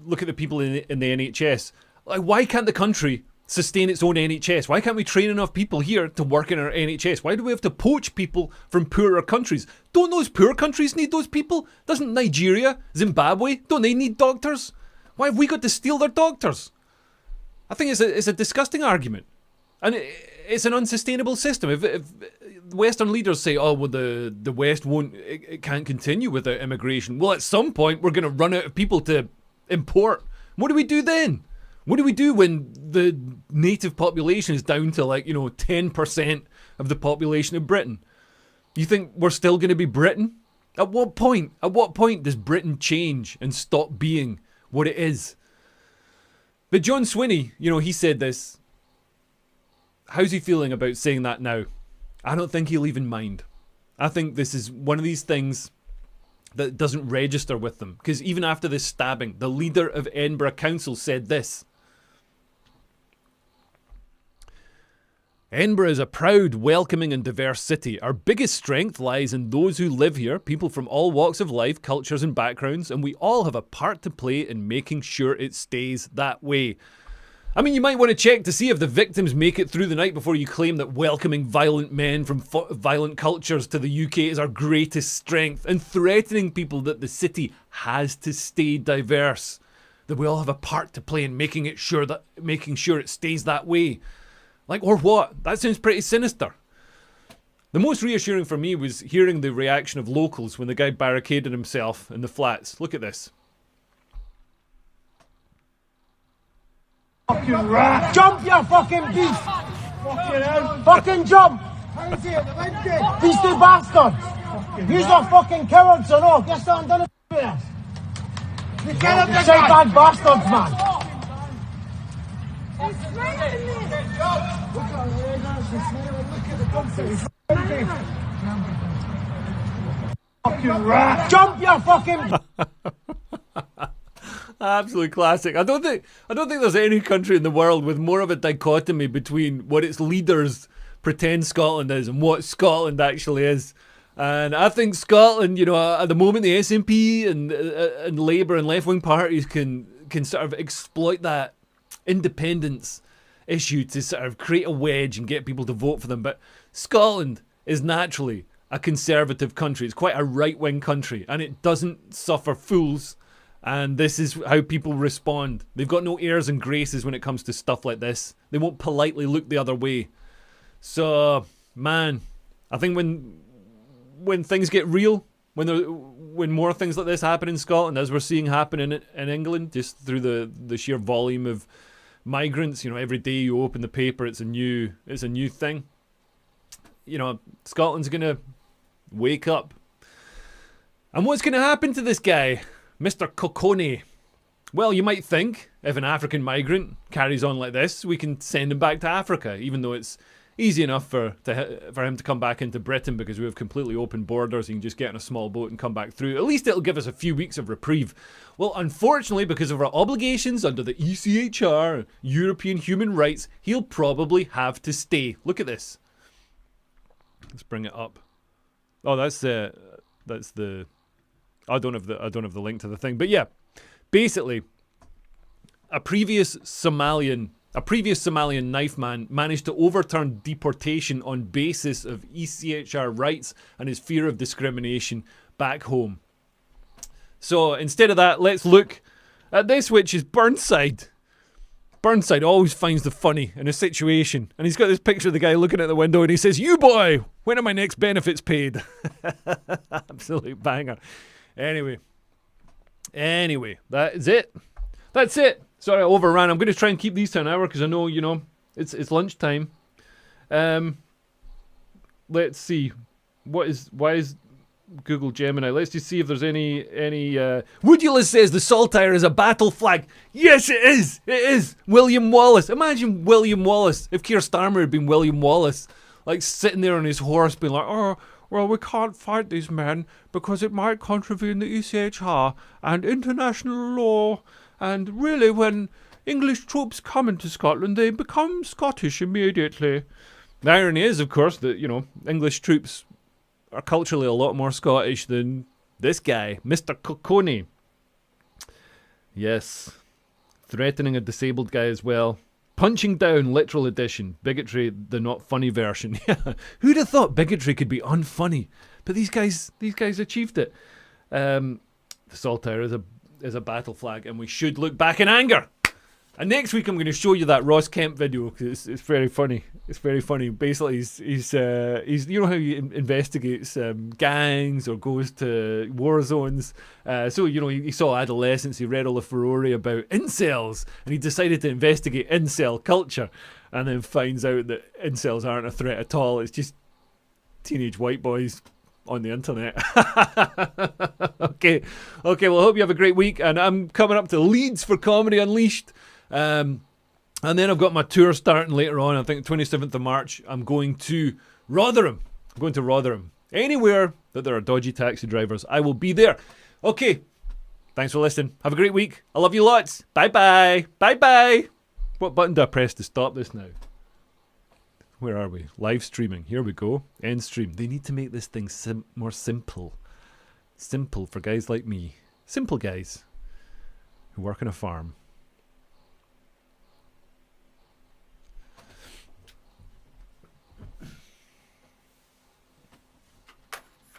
A: look at the people in the NHS. Like, why can't the country sustain its own NHS? Why can't we train enough people here to work in our NHS? Why do we have to poach people from poorer countries? Don't those poor countries need those people? Doesn't Nigeria, Zimbabwe, don't they need doctors? Why have we got to steal their doctors? I think it's a disgusting argument. And it's an unsustainable system. If Western leaders say, oh, well, the West it can't continue without immigration. Well, at some point, we're going to run out of people to import. What do we do then? What do we do when the native population is down to 10% of the population of Britain? You think we're still going to be Britain? At what point? At what point does Britain change and stop being what it is? But John Swinney, he said this. How's he feeling about saying that now? I don't think he'll even mind. I think this is one of these things that doesn't register with them. Because even after this stabbing, the leader of Edinburgh Council said this. Edinburgh is a proud, welcoming and diverse city. Our biggest strength lies in those who live here, people from all walks of life, cultures and backgrounds, and we all have a part to play in making sure it stays that way. I mean, you might want to check to see if the victims make it through the night before you claim that welcoming violent men from violent cultures to the UK is our greatest strength, and threatening people that the city has to stay diverse, that we all have a part to play in making sure it stays that way. Like, or what? That sounds pretty sinister. The most reassuring for me was hearing the reaction of locals when the guy barricaded himself in the flats. Look at this.
H: Fucking rat! Jump, you fucking beast! Fucking hell! Fucking jump! Beastie bastards! These are fucking cowards or not? Get something done with us! You can't have bad bastards, man! Fucking rat! Jump, you fucking...
A: Absolutely classic. I don't think there's any country in the world with more of a dichotomy between what its leaders pretend Scotland is and what Scotland actually is. And I think Scotland, you know, at the moment the SNP and Labour and left-wing parties can sort of exploit that independence issue to sort of create a wedge and get people to vote for them. But Scotland is naturally a conservative country. It's quite a right-wing country, and it doesn't suffer fools. And this is how people respond. They've got no airs and graces when it comes to stuff like this. They won't politely look the other way. So, man, I think when things get real, when more things like this happen in Scotland, as we're seeing happen in England, just through the sheer volume of migrants, you know, every day you open the paper, it's a new thing. You know, Scotland's gonna wake up. And what's gonna happen to this guy, Mr. Kokone? Well, you might think if an African migrant carries on like this, we can send him back to Africa, even though it's easy enough for him to come back into Britain because we have completely open borders. He can just get on a small boat and come back through. At least it'll give us a few weeks of reprieve. Well, unfortunately, because of our obligations under the ECHR, European Human Rights, he'll probably have to stay. Look at this. Let's bring it up. Oh, that's the. I don't have the link to the thing, but yeah, basically, a previous Somalian knife man managed to overturn deportation on basis of ECHR rights and his fear of discrimination back home. So instead of that, let's look at this, which is Burnside. Burnside always finds the funny in a situation, and he's got this picture of the guy looking at the window, and he says, "You boy, when are my next benefits paid?" Absolute banger. Anyway, that is it. That's it. Sorry, I overran. I'm going to try and keep these to an hour because I know, you know, it's lunchtime. Let's see. Why is Google Gemini? Let's just see if there's any. Woodulus says the Saltire is a battle flag. Yes, it is. It is. William Wallace. Imagine William Wallace if Keir Starmer had been William Wallace, like sitting there on his horse, being like, "Oh, well, we can't fight these men because it might contravene the ECHR and international law. And really, when English troops come into Scotland, they become Scottish immediately." The irony is, of course, that, you know, English troops are culturally a lot more Scottish than this guy, Mr. Kokone. Yes. Threatening a disabled guy as well. Punching down, literal edition. Bigotry, the not funny version. Who'd have thought bigotry could be unfunny? But these guys achieved it. The Saltire is a battle flag, and we should look back in anger. And next week I'm going to show you that Ross Kemp video because it's very funny. It's very funny. Basically, he's you know how he investigates gangs or goes to war zones. So you know he saw adolescence. He read all the furore about incels, and he decided to investigate incel culture, and then finds out that incels aren't a threat at all. It's just teenage white boys on the internet. Okay. Well, I hope you have a great week, and I'm coming up to Leeds for Comedy Unleashed. And then I've got my tour starting later on. I think 27th of March. I'm going to Rotherham. Anywhere that there are dodgy taxi drivers, I will be there. Okay. Thanks for listening. Have a great week. I love you lots. Bye-bye. Bye-bye. What button do I press to stop this now? Where are we? Live streaming. Here we go. End stream. They need to make this thing more simple. Simple for guys like me. Simple guys who work on a farm.